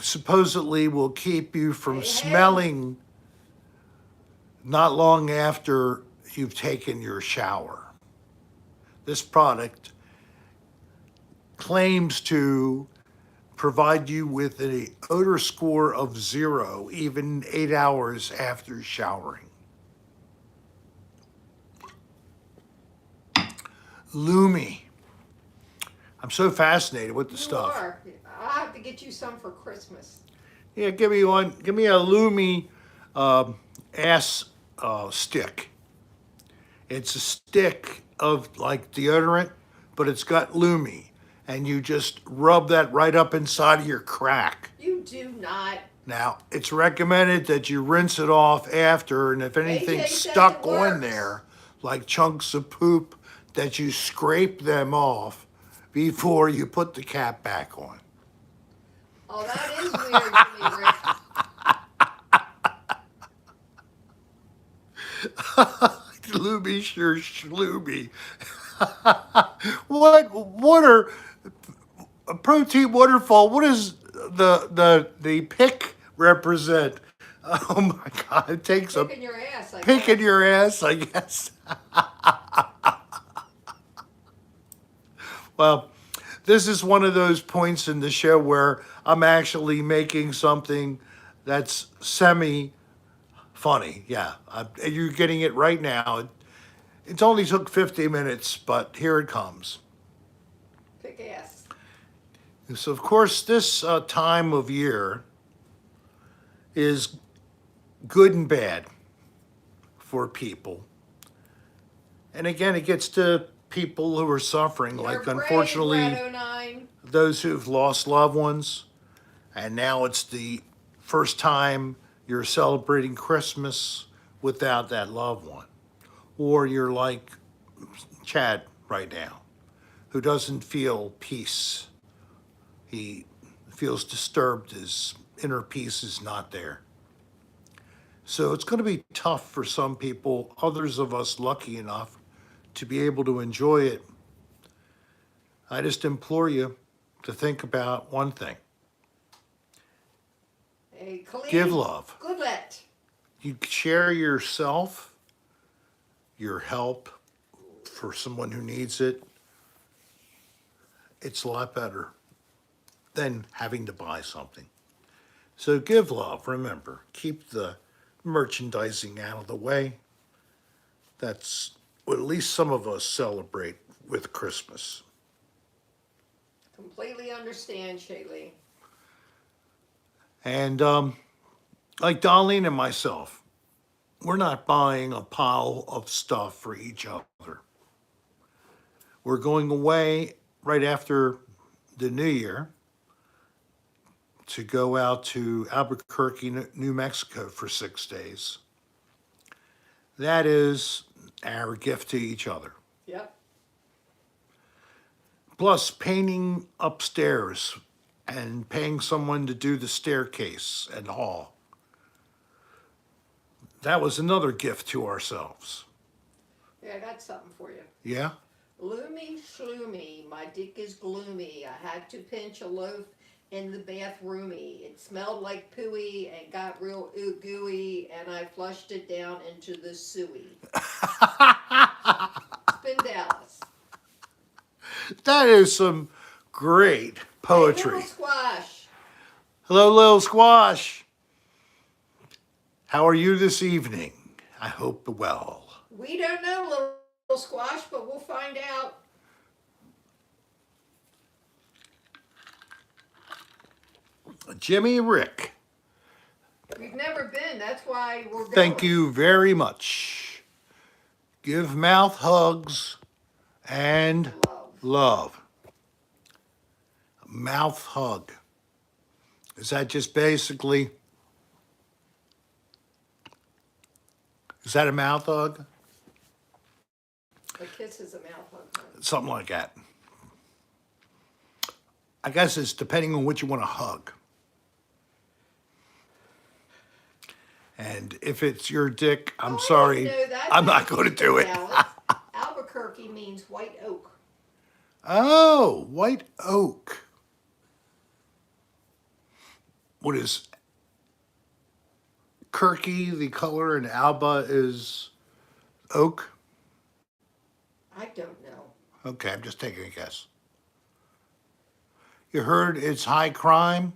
supposedly will keep you from Hey, smelling not long after you've taken your shower. This product claims to provide you with an odor score of 0, even 8 hours after showering. Lumi. I'm so fascinated with the stuff. Are. I'll have to get you some for Christmas. Yeah, give me one. Give me a Lumi ass stick. It's a stick of like deodorant, but it's got Lumi, and you just rub that right up inside of your crack. You do not. Now, it's recommended that you rinse it off after, and if anything's says stuck it on works. there, like chunks of poop, that you scrape them off before you put the cap back on. Oh, that is weird to me, Rick. Looby sure schlooby. What water? A protein waterfall. What does the pick represent? Oh my God! It takes a Picking your ass. pick in your ass, I guess. Well, this is one of those points in the show where I'm actually making something that's semi-funny. Yeah, you're getting it right now. It's only took 50 minutes, but here it comes. Pick ass. So, of course, this time of year is good and bad for people. And again, it gets to people who are suffering, You're like brave, unfortunately Red 09. those who've lost loved ones. And now it's the first time you're celebrating Christmas without that loved one. Or you're like Chad right now, who doesn't feel peace. He feels disturbed. His inner peace is not there. So it's going to be tough for some people, others of us lucky enough to be able to enjoy it. I just implore you to think about one thing. A clean, Give love. goodlet. You share yourself, your help for someone who needs it. It's a lot better than having to buy something. So give love. Remember, keep the merchandising out of the way. That's what at least some of us celebrate with Christmas. Completely understand, Shaylee. And like Darlene and myself, we're not buying a pile of stuff for each other. We're going away right after the New Year to go out to Albuquerque, New Mexico for 6 days. That is our gift to each other. Yep. Plus, painting upstairs and paying someone to do the staircase and hall. That was another gift to ourselves. Yeah, I got something for you. Yeah? Gloomy shloomy, my dick is gloomy. I had to pinch a loaf in the bathroomy. It smelled like pooey and got real gooey, and I flushed it down into the suey. Up in Dallas. That is some great Hey, poetry. little squash. Hello, Lil Squash. How are you this evening? I hope well. We don't know, little squash, but we'll find out. Jimmy Rick, We've never been. That's why we're going. thank you very much. Give mouth hugs and Love. love. Mouth hug. Is that just basically, is that a mouth hug? A kiss is a mouth hug. Something like that. I guess it's depending on what you want to hug. And if it's your dick, I'm Oh, I sorry, didn't know that. I'm not going to do it. Dallas. Albuquerque means white oak. Oh, white oak. What is Kirky the color and Alba is oak? I don't know. Okay, I'm just taking a guess. You heard it's high crime?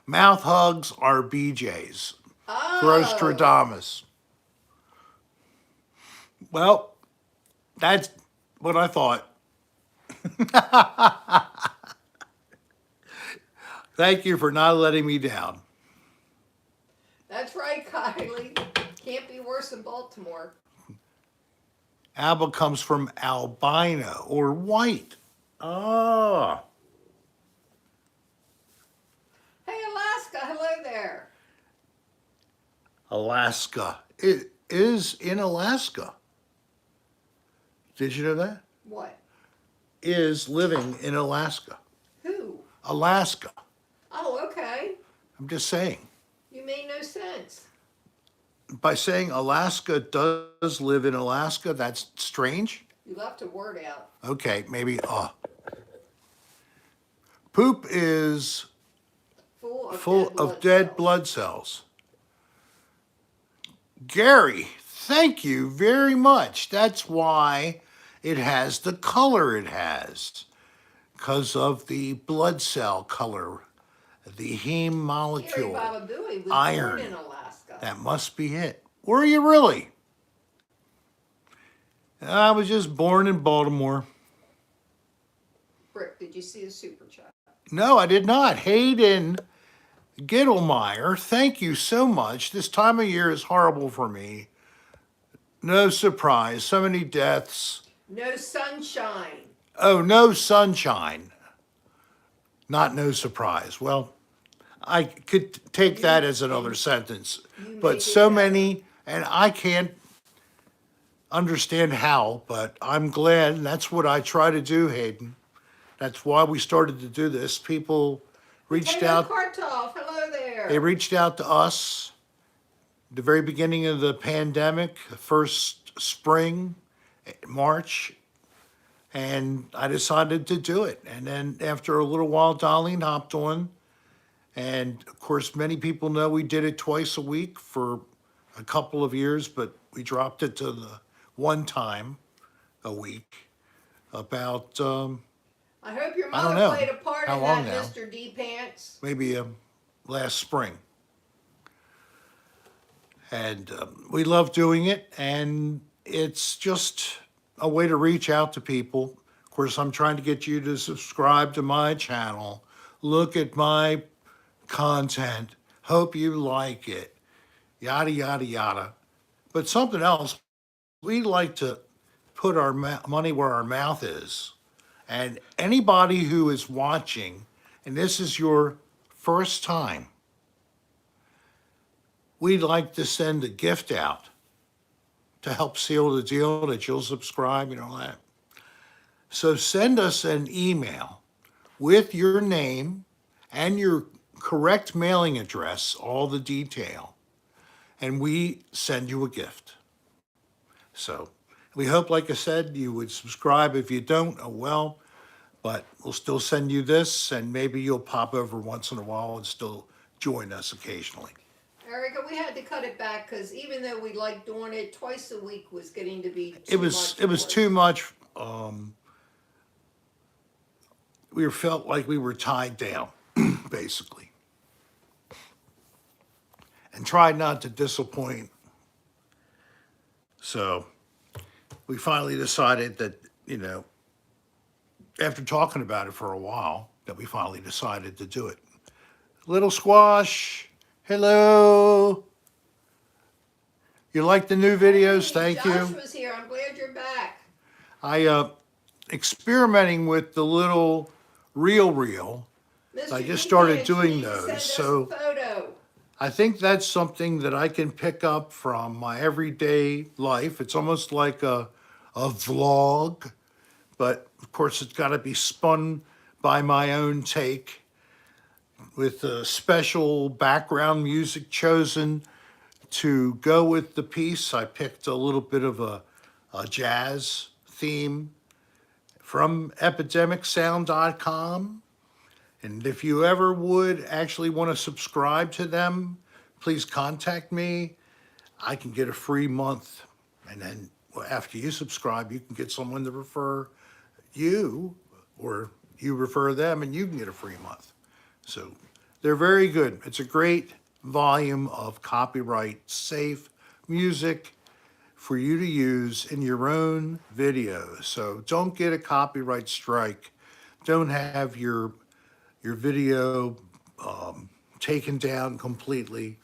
Mouth hugs are BJ's. Oh. Grostradamus. Well, that's what I thought. Thank you for not letting me down. That's right, Kylie. Can't be worse than Baltimore. Alba comes from albino or white. Ah. Hey, Alaska, hello there. Alaska. It is in Alaska. Did you know that? What? Is living in Alaska. Who? Alaska. Oh, okay. I'm just saying. You made no sense. By saying Alaska does live in Alaska, that's strange. You left a word out. Okay, maybe. Poop is Full of dead cells. blood cells. Gary, thank you very much. That's why it has the color it has, because of the blood cell color, the heme Gary molecule. Baba Booey was Iron. born in Alaska. That must be it. Were you really? I was just born in Baltimore. Rick, did you see the super chat? No, I did not. Hayden Gittlemeyer, thank you so much. This time of year is horrible for me. No surprise. So many deaths. No sunshine. Oh, no sunshine. Not no surprise. Well, I could take that as another sentence. You make But it so better. many, and I can't understand how, but I'm glad, and that's what I try to do, Hayden. That's why we started to do this. People reached Potato out, Kartoff, hello there. they reached out to us the very beginning of the pandemic, the first spring, March, and I decided to do it. And then after a little while, Darlene hopped on. And of course, many people know we did it twice a week for a couple of years, but we dropped it to the one time a week about I hope your I don't mother know played a part how in long that, now. Mr. D Pants. Maybe last spring. And we love doing it, and it's just a way to reach out to people. Of course, I'm trying to get you to subscribe to my channel, look at my content, hope you like it, yada, yada, yada. But something else, we like to put our money where our mouth is. And anybody who is watching, and this is your first time, we'd like to send a gift out to help seal the deal that you'll subscribe and all that. So send us an email with your name and your correct mailing address, all the detail, and we send you a gift. So we hope, like I said, you would subscribe. If you don't, oh well, but we'll still send you this, and maybe you'll pop over once in a while and still join us occasionally. Erica, we had to cut it back because even though we liked doing it, twice a week was getting to be It was too much. We felt like we were tied down, basically, and tried not to disappoint. So we finally decided that, after talking about it for a while, that we finally decided to do it. Little Squash, hello. You like the new videos? Hey, Thank Josh you. was here. I'm glad you're back. I experimenting with the little reel. Mr. I just D started Pants, you doing need to those, send us so a photo. I think that's something that I can pick up from my everyday life. It's almost like a vlog, but of course it's got to be spun by my own take with a special background music chosen to go with the piece. I picked a little bit of a jazz theme from epidemicsound.com. And if you ever would actually want to subscribe to them, please contact me. I can get a free month. And then after you subscribe, you can get someone to refer you, or you refer them and you can get a free month. So they're very good. It's a great volume of copyright safe music for you to use in your own videos. So don't get a copyright strike. Don't have your video taken down completely.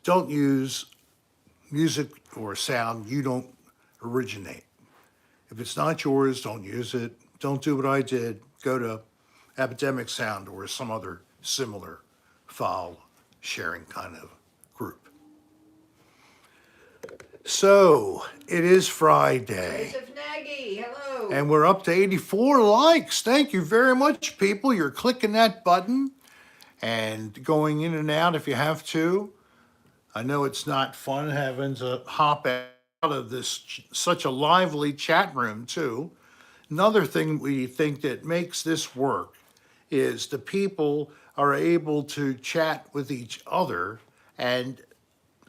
Don't use music or sound you don't originate. If it's not yours, don't use it. Don't do what I did. Go to Epidemic Sound or some other similar file sharing kind of group. So it is Friday. Joseph Nagy, hello. And we're up to 84 likes. Thank you very much, people. You're clicking that button and going in and out if you have to. I know it's not fun having to hop out of this such a lively chat room, too. Another thing we think that makes this work is the people are able to chat with each other, and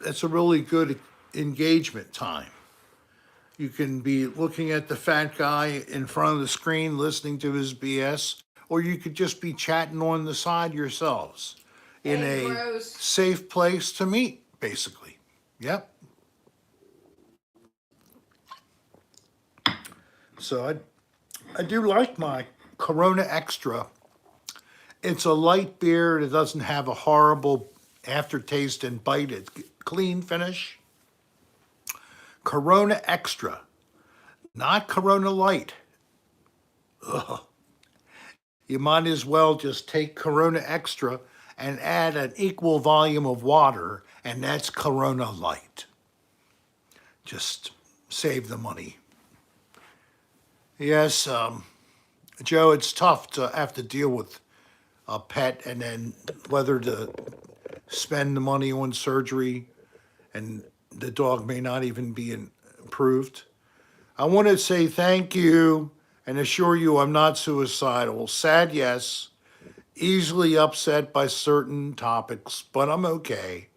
that's a really good engagement time. You can be looking at the fat guy in front of the screen listening to his BS, or you could just be chatting on the side yourselves in Hey, a Rose. safe place to meet, basically. Yep. So I do like my Corona Extra. It's a light beer. It doesn't have a horrible aftertaste and bite. It's clean finish. Corona Extra, not Corona Light. Ugh. You might as well just take Corona Extra and add an equal volume of water, and that's Corona Light. Just save the money. Yes, Joe, it's tough to have to deal with a pet and then whether to spend the money on surgery and the dog may not even be improved. I want to say thank you and assure you I'm not suicidal. Sad, yes. Easily upset by certain topics, but I'm okay.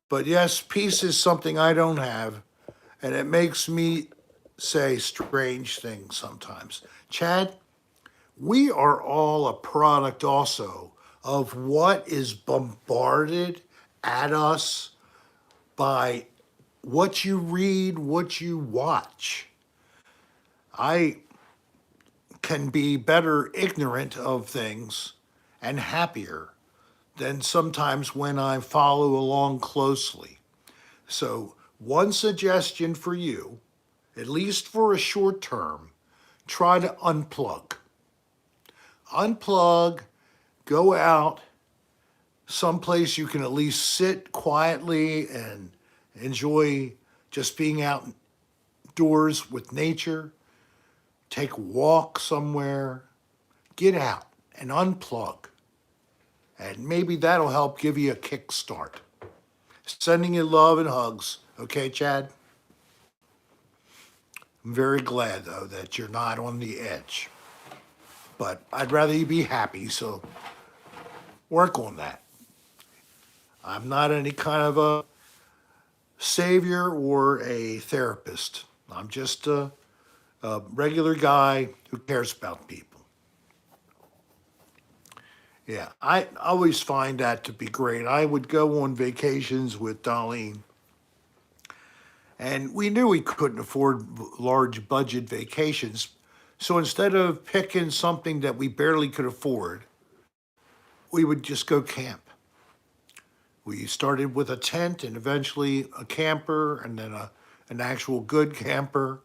But yes, peace is something I don't have, and it makes me say strange things sometimes. Chad, we are all a product also of what is bombarded at us by what you read, what you watch. I can be better ignorant of things and happier than sometimes when I follow along closely. So, one suggestion for you, at least for a short term, try to unplug. Unplug, go out someplace you can at least sit quietly and enjoy just being outdoors with nature. Take a walk somewhere, get out and unplug. And maybe that'll help give you a kickstart. Sending you love and hugs. Okay, Chad? I'm very glad, though, that you're not on the edge. But I'd rather you be happy, so work on that. I'm not any kind of a savior or a therapist. I'm just a regular guy who cares about people. Yeah, I always find that to be great. I would go on vacations with Darlene, and we knew we couldn't afford large budget vacations. So instead of picking something that we barely could afford, we would just go camp. We started with a tent and eventually a camper and then an actual good camper.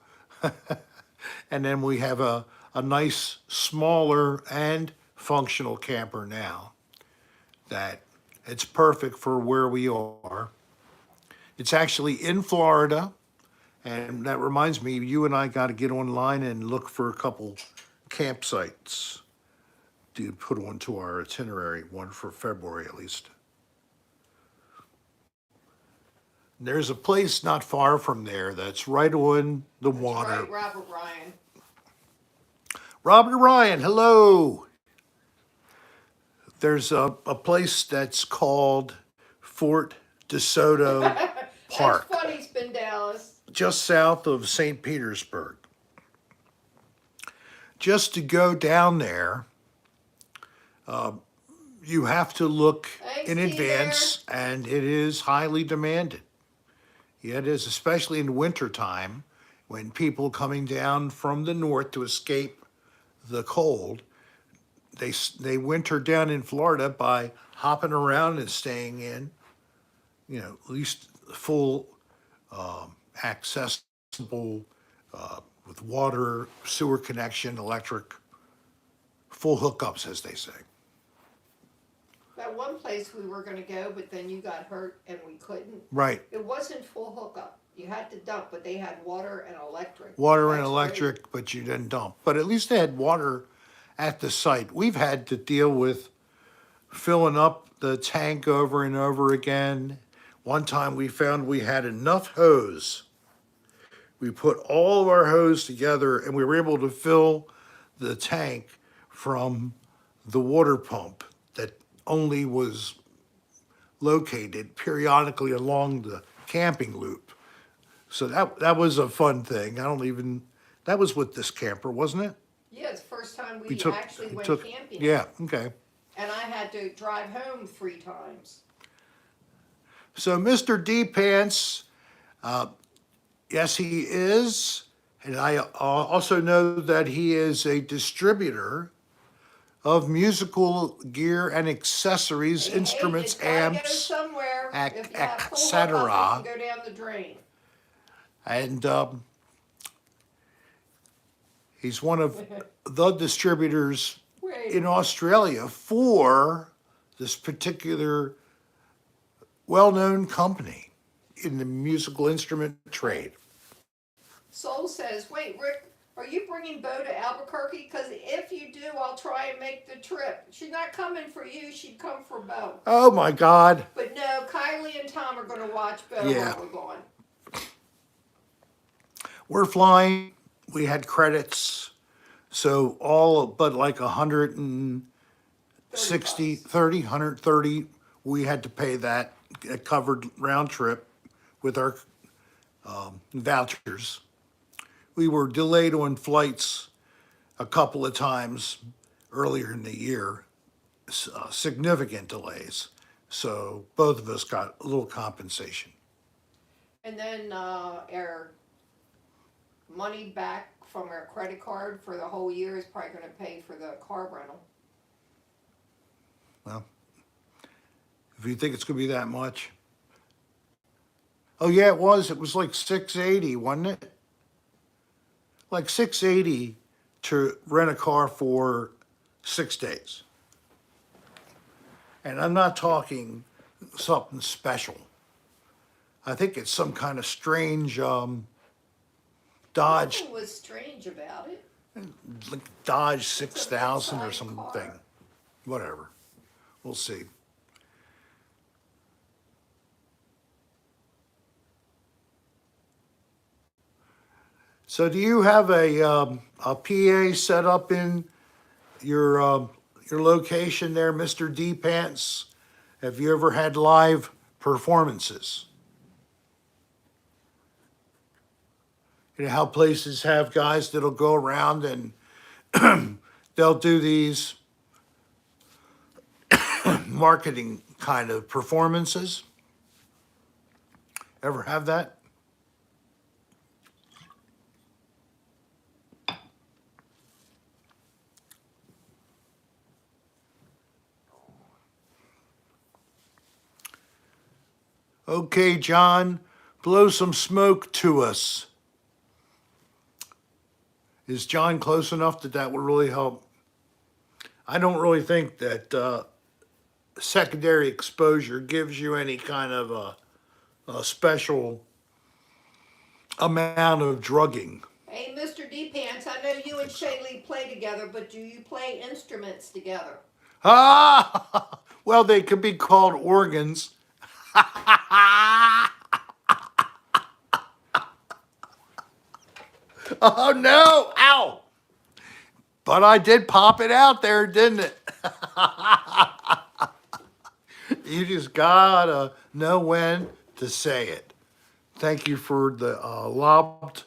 And then we have a nice, smaller, and functional camper now that it's perfect for where we are. It's actually in Florida, and that reminds me, you and I got to get online and look for a couple campsites to put onto our itinerary, one for February at least. There's a place not far from there that's right on the water. Right, Robert Ryan. Robert Ryan, hello. There's a place that's called Fort DeSoto Park, That's funny, Spin Dallas. just south of St. Petersburg. Just to go down there, you have to look Thanks, in advance, and it is highly demanded. Yeah, it is, especially in wintertime when people coming down from the north to escape the cold, they winter down in Florida by hopping around and staying in, at least full accessible with water, sewer connection, electric, full hookups, as they say. That one place we were going to go, but then you got hurt and we couldn't. Right. It wasn't full hookup. You had to dump, but they had water and electric. Water and That's electric, great. but you didn't dump. But at least they had water at the site. We've had to deal with filling up the tank over and over again. One time we found we had enough hose. We put all of our hose together and we were able to fill the tank from the water pump that only was located periodically along the camping loop. So that was a fun thing. That was with this camper, wasn't it? Yeah, it's the first time we We took, actually we went took, camping. yeah, okay. And I had to drive home 3 times. So Mr. D Pants, yes, he is. And I also know that he is a distributor of musical gear and accessories, Hey, instruments, it's gotta go amps, somewhere. If you have full etc. hookup, it can go down the drain. And he's one of the distributors Wait. in Australia for this particular well-known company in the musical instrument trade. Soul says, wait, Rick, are you bringing Bo to Albuquerque? Because if you do, I'll try and make the trip. She's not coming for you, she'd come for Bo. Oh my God. But no, Kylie and Tom are going to watch Bo Yeah. while we're gone. We're flying. We had credits. So all but like 160, 30, 130, we had to pay that. It covered round trip with our vouchers. We were delayed on flights a couple of times earlier in the year, significant delays. So both of us got a little compensation. And then our money back from our credit card for the whole year is probably going to pay for the car rental. Well, if you think it's going to be that much. Oh yeah, it was. It was like $680, wasn't it? Like $680 to rent a car for 6 days. And I'm not talking something special. I think it's some kind of strange Dodge Nothing was strange about it. like Dodge 6000 or good-sized something. car. Whatever. We'll see. So do you have a PA set up in your location there, Mr. D Pants? Have you ever had live performances? You know how places have guys that'll go around and they'll do these marketing kind of performances? Ever have that? Okay, John, blow some smoke to us. Is John close enough that that would really help? I don't really think that secondary exposure gives you any kind of a special amount of drugging. Hey, Mr. D Pants, I know you and Shaylee play together, but do you play instruments together? Ah, well, they could be called organs. Oh no, ow. But I did pop it out there, didn't it? You just gotta know when to say it. Thank you for the lobbed,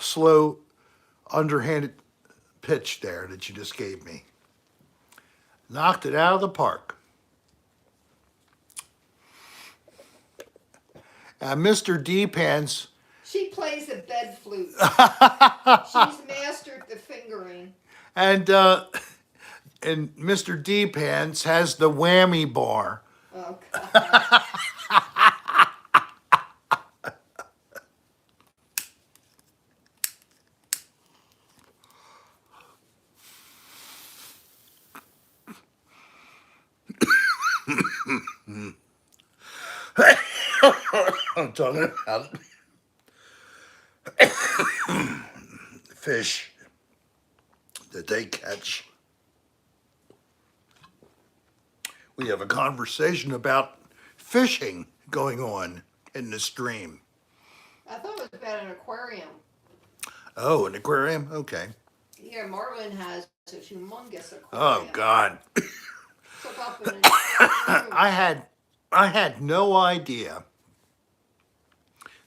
slow, underhanded pitch there that you just gave me. Knocked it out of the park. Mr. D Pants. She plays the bed flute. She's mastered the fingering. And Mr. D Pants has the whammy bar. Oh, God. I'm talking about fish that they catch. We have a conversation about fishing going on in the stream. I thought it was about an aquarium. Oh, an aquarium? Okay. Yeah, Marlin has a humongous aquarium. Oh, God. Took up an entire room. I had no idea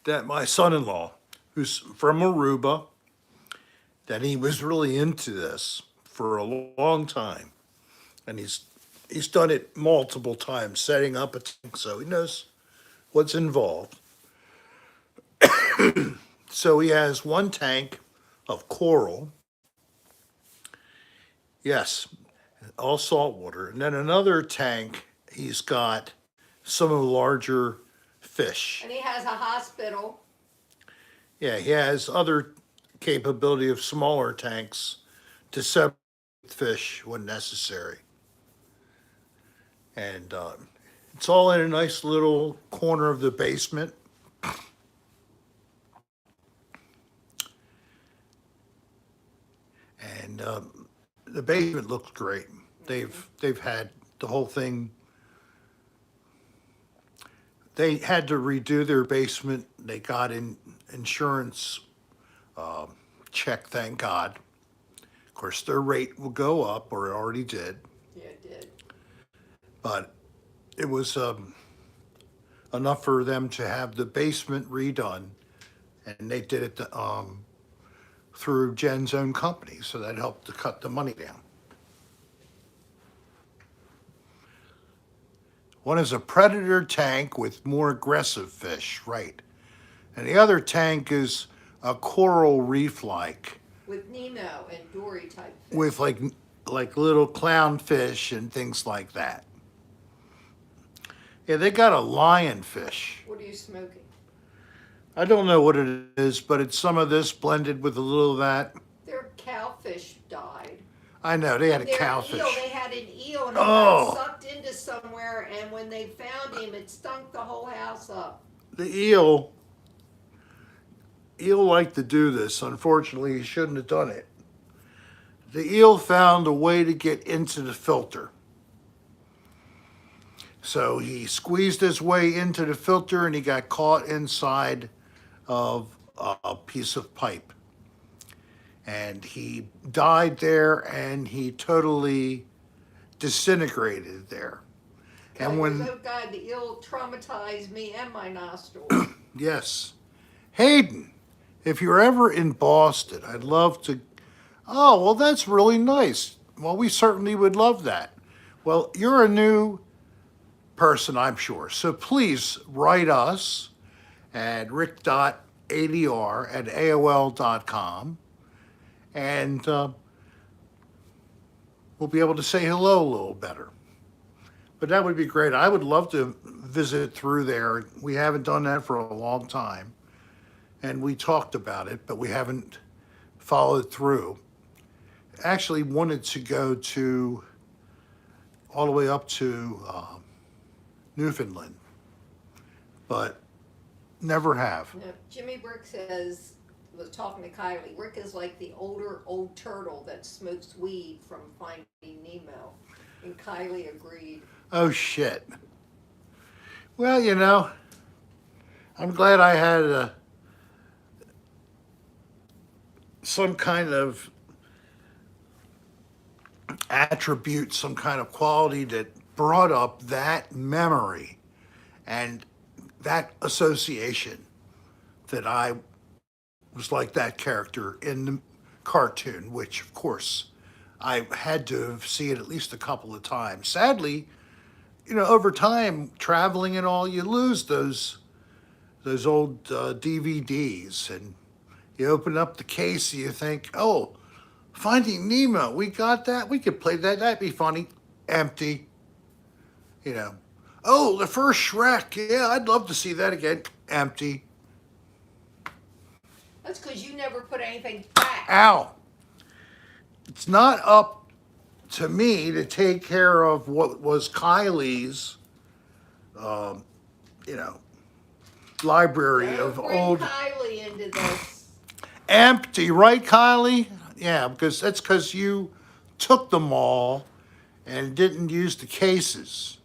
that my son-in-law, who's from Aruba, that he was really into this for a long time. And he's done it multiple times, setting up a tank, so he knows what's involved. So he has one tank of coral. Yes, all salt water. And then another tank, he's got some of the larger fish. And he has a hospital. Yeah, he has other capability of smaller tanks to separate fish when necessary. And it's all in a nice little corner of the basement. And the basement looks great. They've had the whole thing. They had to redo their basement. They got in insurance check, thank God. Of course, their rate will go up, or it already did. Yeah, it did. But it was enough for them to have the basement redone, and they did it through Jen's own company, so that helped to cut the money down. One is a predator tank with more aggressive fish, right? And the other tank is a coral reef-like With Nemo and Dory type fish. with like little clownfish and things like that. Yeah, they got a lionfish. What are you smoking? I don't know what it is, but it's some of this blended with a little of that. Their cowfish died. I know, they had a Their cowfish. Eel, they had an eel and he Oh. got sucked into somewhere, and when they found him, it stunk the whole house up. The eel liked to do this. Unfortunately, he shouldn't have done it. The eel found a way to get into the filter. So he squeezed his way into the filter and he got caught inside of a piece of pipe. And he died there and he totally disintegrated there. And when, Oh God, the eel traumatized me and my nostrils. yes, Hayden, if you're ever in Boston, I'd love to. Oh, well, that's really nice. Well, we certainly would love that. Well, you're a new person, I'm sure. So please write us at rick.adr@aol.com, and we'll be able to say hello a little better. But that would be great. I would love to visit through there. We haven't done that for a long time. And we talked about it, but we haven't followed through. Actually wanted to go to all the way up to Newfoundland, but never have. Now, Jimmy Brick was talking to Kylie. Rick is like the older old turtle that smokes weed from Finding Nemo. And Kylie agreed. Oh, shit. Well, you know, I'm glad I had some kind of attribute, some kind of quality that brought up that memory and that association that I was like that character in the cartoon, which, of course, I had to have seen it at least a couple of times. Sadly, you know, over time, traveling and all, you lose those old DVDs, and you open up the case and you think, oh, Finding Nemo, we got that, we could play that, that'd be funny. Empty. You know, oh, the first Shrek, yeah, I'd love to see that again. Empty. That's because you never put anything back. Ow. It's not up to me to take care of what was Kylie's, you know, library Don't of bring old. Kylie into this. Empty, right, Kylie? Yeah, because that's because you took them all and didn't use the cases.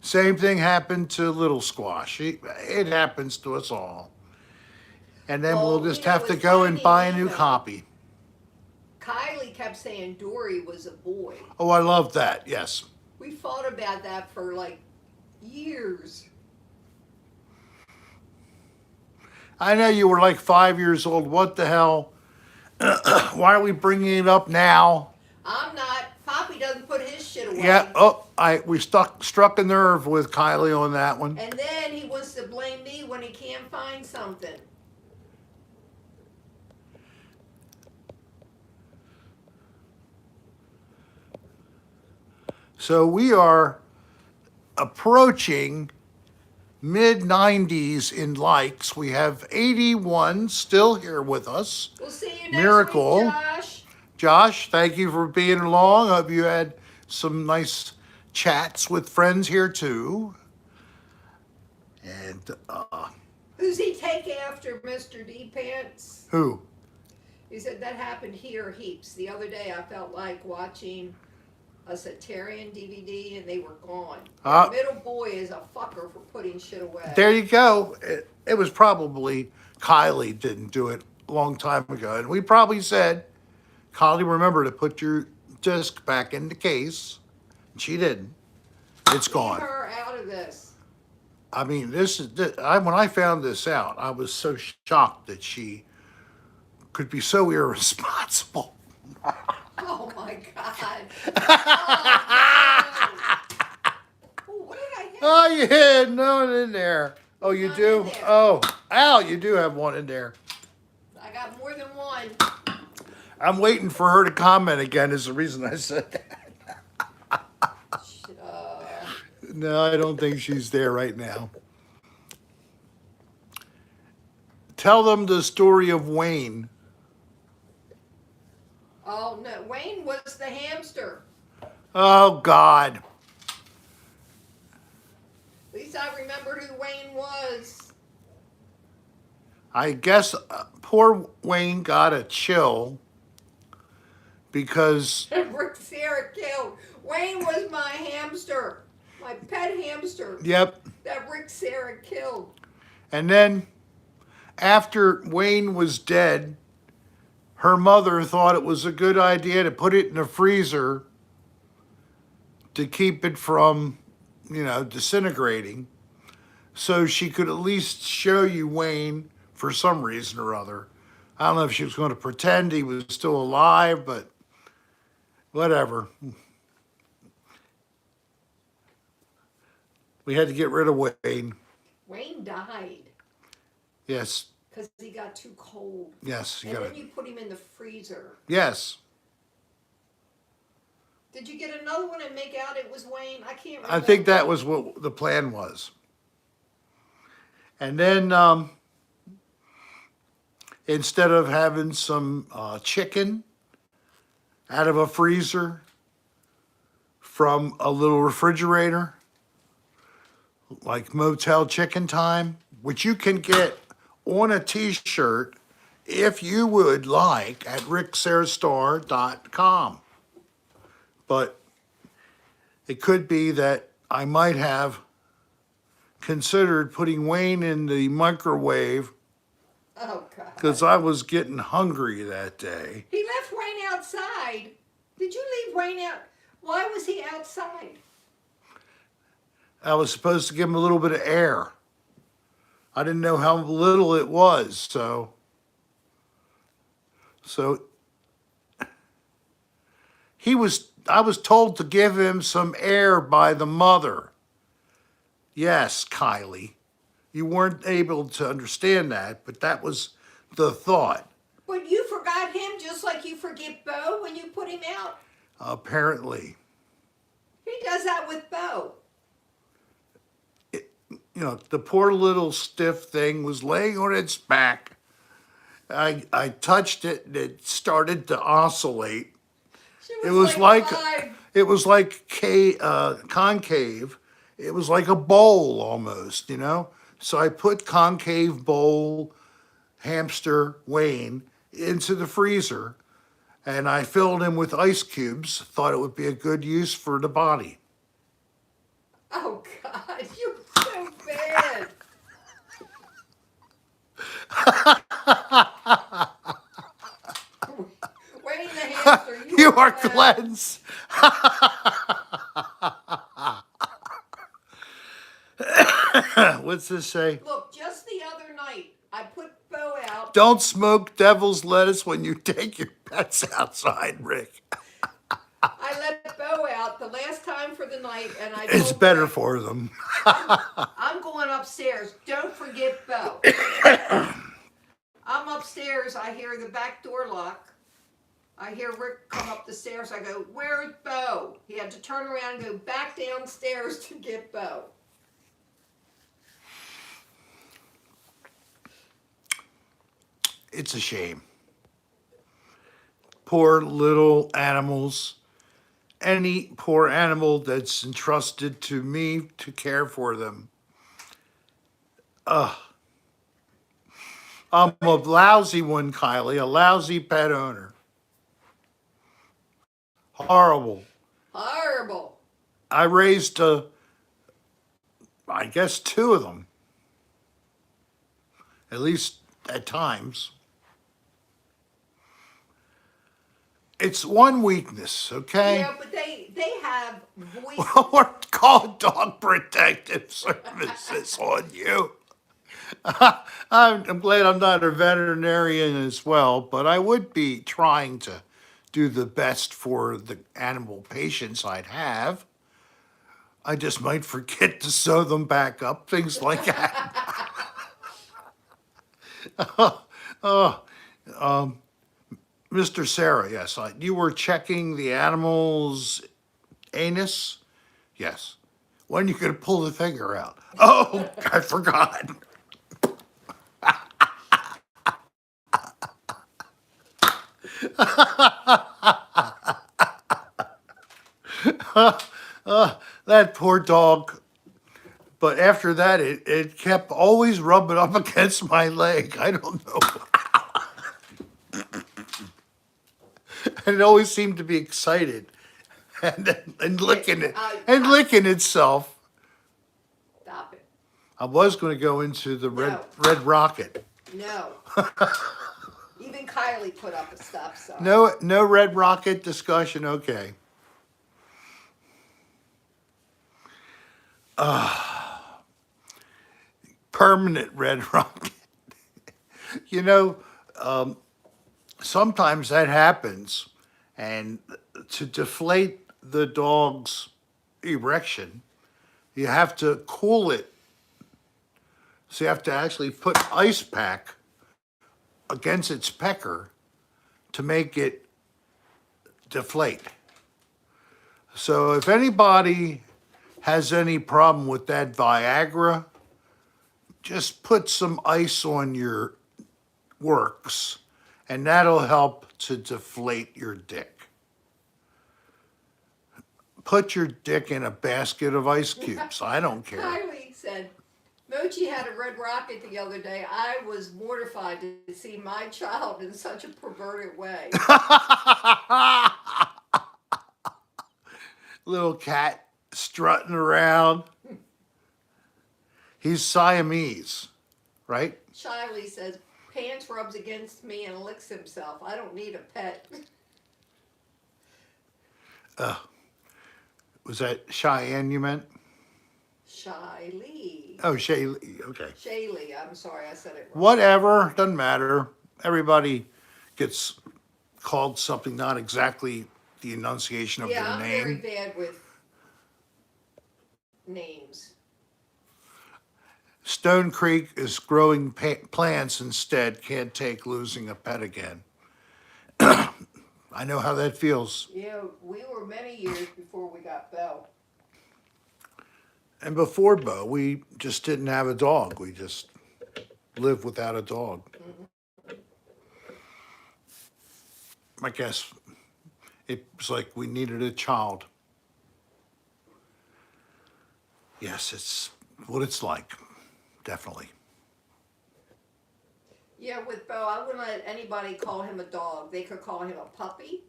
Same thing happened to Little Squash. It happens to us all. And then Well, we'll just you know, have to with go and Finding buy a new Nemo, copy. Kylie kept saying Dory was a boy. Oh, I love that, yes. We thought about that for like years. I know you were like 5 years old. What the hell? Why are we bringing it up now? I'm not. Poppy doesn't put his shit away. Yeah. Oh, we struck a nerve with Kylie on that one. And then he wants to blame me when he can't find something. So we are approaching mid 90s in likes. We have 81 still here with us. We'll see you next Miracle. week, Josh. Josh, thank you for being along. Hope you had some nice chats with friends here too. And Who's he take after, Mr. D Pants? who? He said that happened here heaps. The other day I felt like watching a Satarian DVD and they were gone. Uh, The middle boy is a fucker for putting shit away. There you go. It was probably Kylie didn't do it a long time ago. And we probably said, Kylie, remember to put your disc back in the case. And she didn't. It's Leave gone. her out of this. I mean, when I found this out, I was so shocked that she could be so irresponsible. Oh my god. Oh, what did I hit? Oh, you had none in there. Oh, you None do? in there. Oh, Al, you do have one in there. I got more than one. I'm waiting for her to comment again is the reason I said that. No, I don't think she's there right now. Tell them the story of Wayne. Oh no, Wayne was the hamster. Oh, God. At least I remembered who Wayne was. I guess poor Wayne got a chill because, Rick Serra killed. Wayne was my hamster. My pet hamster. yep. That Rick Serra killed. And then after Wayne was dead, her mother thought it was a good idea to put it in a freezer to keep it from, disintegrating. So she could at least show you Wayne for some reason or other. I don't know if she was going to pretend he was still alive, but whatever. We had to get rid of Wayne. Wayne died Yes, because he got too cold. yes, you And got then it. you put him in the freezer. Yes, Did you get another one and make out it was Wayne? I can't remember. I think that was what the plan was. And then instead of having some chicken out of a freezer from a little refrigerator, like Motel Chicken Time, which you can get on a t-shirt if you would like at ricksarastar.com. But it could be that I might have considered putting Wayne in the microwave Oh, God. because I was getting hungry that day. He left Wayne outside. Did you leave Wayne out? Why was he outside? I was supposed to give him a little bit of air. I didn't know how little it was, so I was told to give him some air by the mother. Yes, Kylie. You weren't able to understand that, but that was the thought. But you forgot him just like you forget Bo when you put him out. Apparently. He does that with Bo. The poor little stiff thing was laying on its back. I touched it and it started to oscillate. She It was like five. concave. It was like a bowl almost, So I put concave bowl hamster Wayne into the freezer and I filled him with ice cubes. Thought it would be a good use for the body. Oh, God, you're so bad. Wayne the hamster, You are bad. cleansed. What's this say? Look, just the other night, I put Bo out. Don't smoke devil's lettuce when you take your pets outside, Rick. I let Bo out the last time for the night, and I It's told better Rick, for them. I'm going upstairs. Don't forget Bo. I'm upstairs. I hear the back door lock. I hear Rick come up the stairs. I go, where's Bo? He had to turn around and go back downstairs to get Bo. It's a shame. Poor little animals. any poor animal that's entrusted to me to care for them. Ugh. I'm a lousy one, Kylie, a lousy pet owner. Horrible. Horrible. I raised, I guess, two of them, at least at times. It's one weakness, okay? Yeah, but they have voices. Well, we're called Dog Protective Services on you. I'm glad I'm not a veterinarian as well, but I would be trying to do the best for the animal patients I'd have. I just might forget to sew them back up, things like that. Mr. Serra, yes, you were checking the animal's anus? Yes. When you gonna pull the finger out? Oh, I forgot. That poor dog. But after that, it kept always rubbing up against my leg. I don't know. And it always seemed to be excited and licking it and licking itself. Stop it. I was going to go into the No. red rocket. No. Even Kylie put up a stop sign. No red rocket discussion. Okay. Permanent red rocket. You know, sometimes that happens, and to deflate the dog's erection, you have to cool it. So you have to actually put ice pack against its pecker to make it deflate. So if anybody has any problem with that Viagra, just put some ice on your works, and that'll help to deflate your dick. Put your dick in a basket of ice cubes. I don't care. Kylie said, Mochi had a red rocket the other day. I was mortified to see my child in such a perverted way. Little cat strutting around. He's Siamese, right? Shiley says, Pants rubs against me and licks himself. I don't need a pet. Was that Cheyenne you meant? Shiley. Oh, Shaylee. Okay. Shaylee. I'm sorry, I said it wrong. Whatever. Doesn't matter. Everybody gets called something not exactly the enunciation of Yeah, their I'm name. very bad with names. Stone Creek is growing plants instead. Can't take losing a pet again. I know how that feels. Yeah, we were many years before we got Belle. And before Bo, we just didn't have a dog. We just lived without a dog. I guess it was like we needed a child. Yes, it's what it's like. Definitely. Yeah, with Bo, I wouldn't let anybody call him a dog. They could call him a puppy.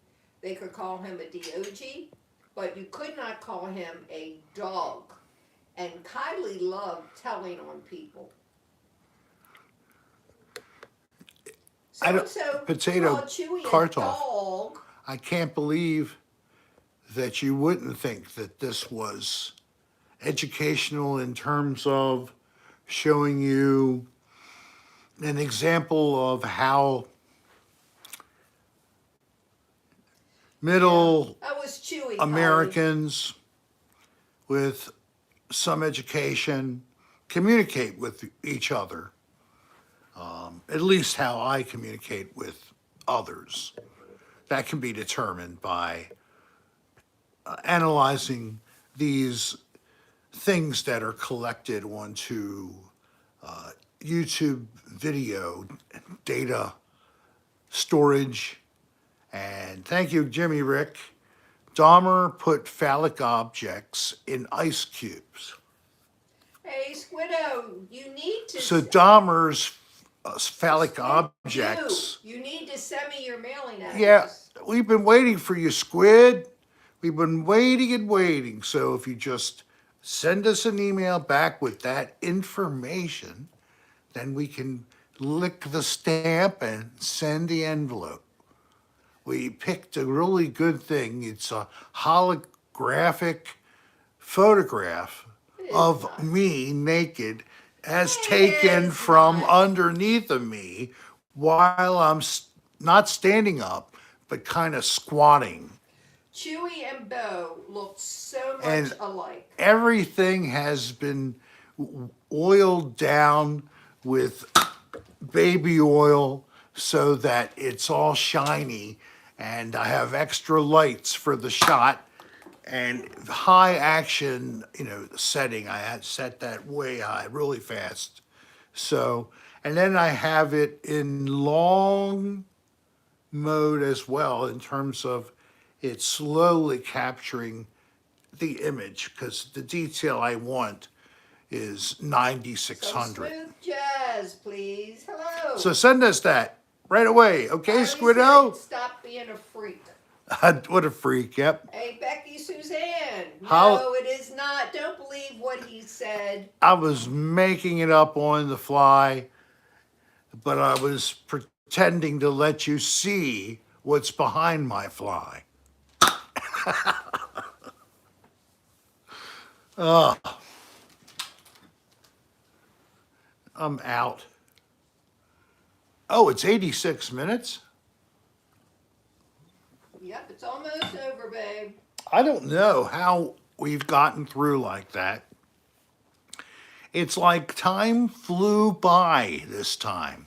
They could call him a DOG. But you could not call him a dog. And Kylie loved telling on people. I don't- So Potato called Chewy a Kartoff. dog. I can't believe that you wouldn't think that this was educational in terms of showing you an example of how middle That was Chewy. Americans with some education communicate with each other. At least how I communicate with others. That can be determined by analyzing these things that are collected onto YouTube video data storage. And thank you, Jimmy Rick, Dahmer put phallic objects in ice cubes. Hey, Squiddo, you need to. So Dahmer's phallic Squid, objects. you need to send me your mailing Yeah, address. we've been waiting for you, Squid. We've been waiting and waiting. So if you just send us an email back with that information, then we can lick the stamp and send the envelope. We picked a really good thing. It's a holographic photograph It is of not. me naked as It taken is from not. underneath of me while I'm not standing up, but kind of squatting. Chewy and Bo look so much And alike. everything has been oiled down with baby oil so that it's all shiny, and I have extra lights for the shot and high action, setting. I had set that way high really fast. So, and then I have it in long mode as well in terms of it's slowly capturing the image because the detail I want is So 9600. smooth jazz, please. Hello. So send us that right away, I okay, already Squiddo? said stop being a freak. What a freak, yep. Hey, Becky Suzanne. How- No, it is not. Don't believe what he said. I was making it up on the fly, but I was pretending to let you see what's behind my fly. I'm out. Oh, it's 86 minutes? Yep, it's almost over, babe. I don't know how we've gotten through like that. It's like time flew by this time.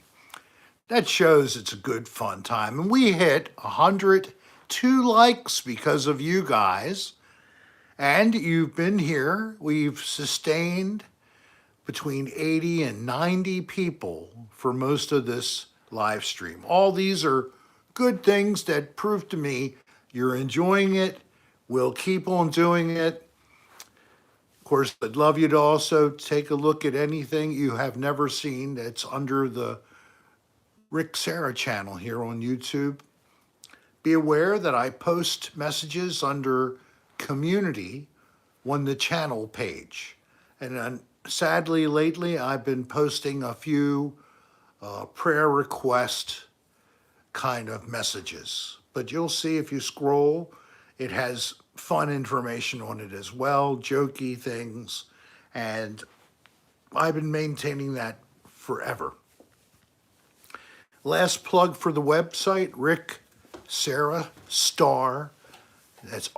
That shows it's a good fun time. And we hit 102 likes because of you guys. And you've been here. We've sustained between 80 and 90 people for most of this live stream. All these are good things that prove to me you're enjoying it. We'll keep on doing it. Of course, I'd love you to also take a look at anything you have never seen that's under the Serra channel here on YouTube. Be aware that I post messages under community on the channel page. And then sadly, lately, I've been posting a few prayer request kind of messages. But you'll see if you scroll, it has fun information on it as well, jokey things. And I've been maintaining that forever. Last plug for the website, Rick Serra Star. That's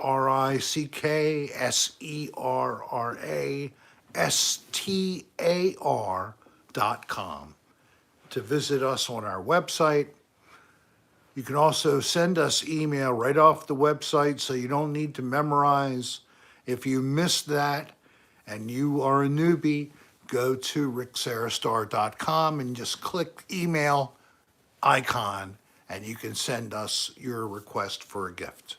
RickSerrastar.com to visit us on our website. You can also send us email right off the website so you don't need to memorize. If you missed that and you are a newbie, go to rickserrastar.com and just click email icon and you can send us your request for a gift.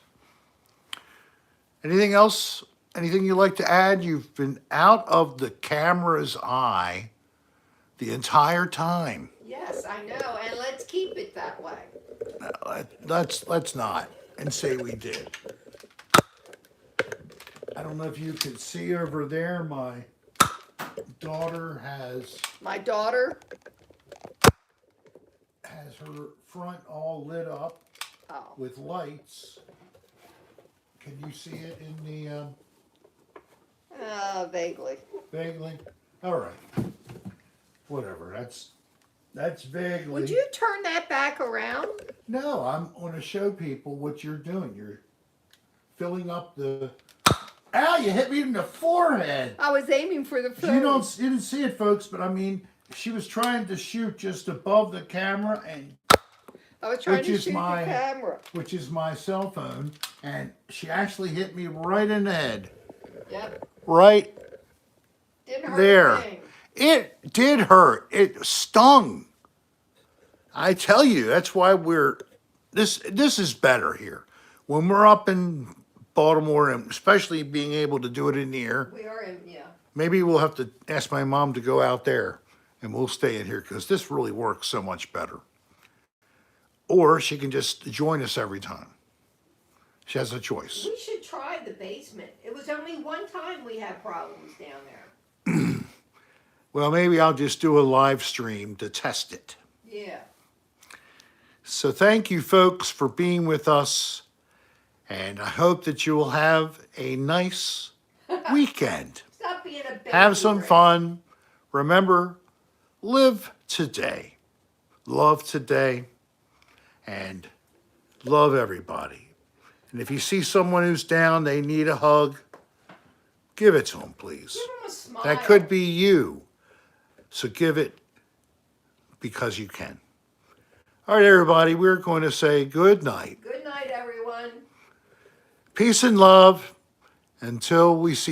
Anything else? Anything you'd like to add? You've been out of the camera's eye the entire time. Yes, I know, and let's keep it that way. Let's not and say we did. I don't know if you can see over there. My daughter has My daughter. her front all lit up Oh, with lights. Can you see it in the vaguely. vaguely? All right. Whatever. That's vaguely. Would you turn that back around? No, I'm going to show people what you're doing. You're filling up the. Ow! You hit me in the forehead. I was aiming for the phone. You didn't see it, folks, but I mean, she was trying to shoot just above the camera, and I was trying which to is shoot my- the camera. which is my cell phone, and she actually hit me right in the head, Yep. right Didn't hurt there. a thing. It did hurt. It stung. I tell you, that's why this is better here. When we're up in Baltimore, and especially being able to do it in here. We are in, yeah. Maybe we'll have to ask my mom to go out there and we'll stay in here because this really works so much better. Or she can just join us every time. She has a choice. We should try the basement. It was only one time we had problems down there. Well, maybe I'll just do a live stream to test it. Yeah. So thank you, folks, for being with us. And I hope that you will have a nice weekend. Stop being a baby. Have some Rick. fun. Remember, live today. Love today. And love everybody. And if you see someone who's down, they need a hug, give it to them, please. Give them a smile. That could be you. So give it because you can. All right, everybody, we're going to say good night. Good night, everyone. Peace and love until we see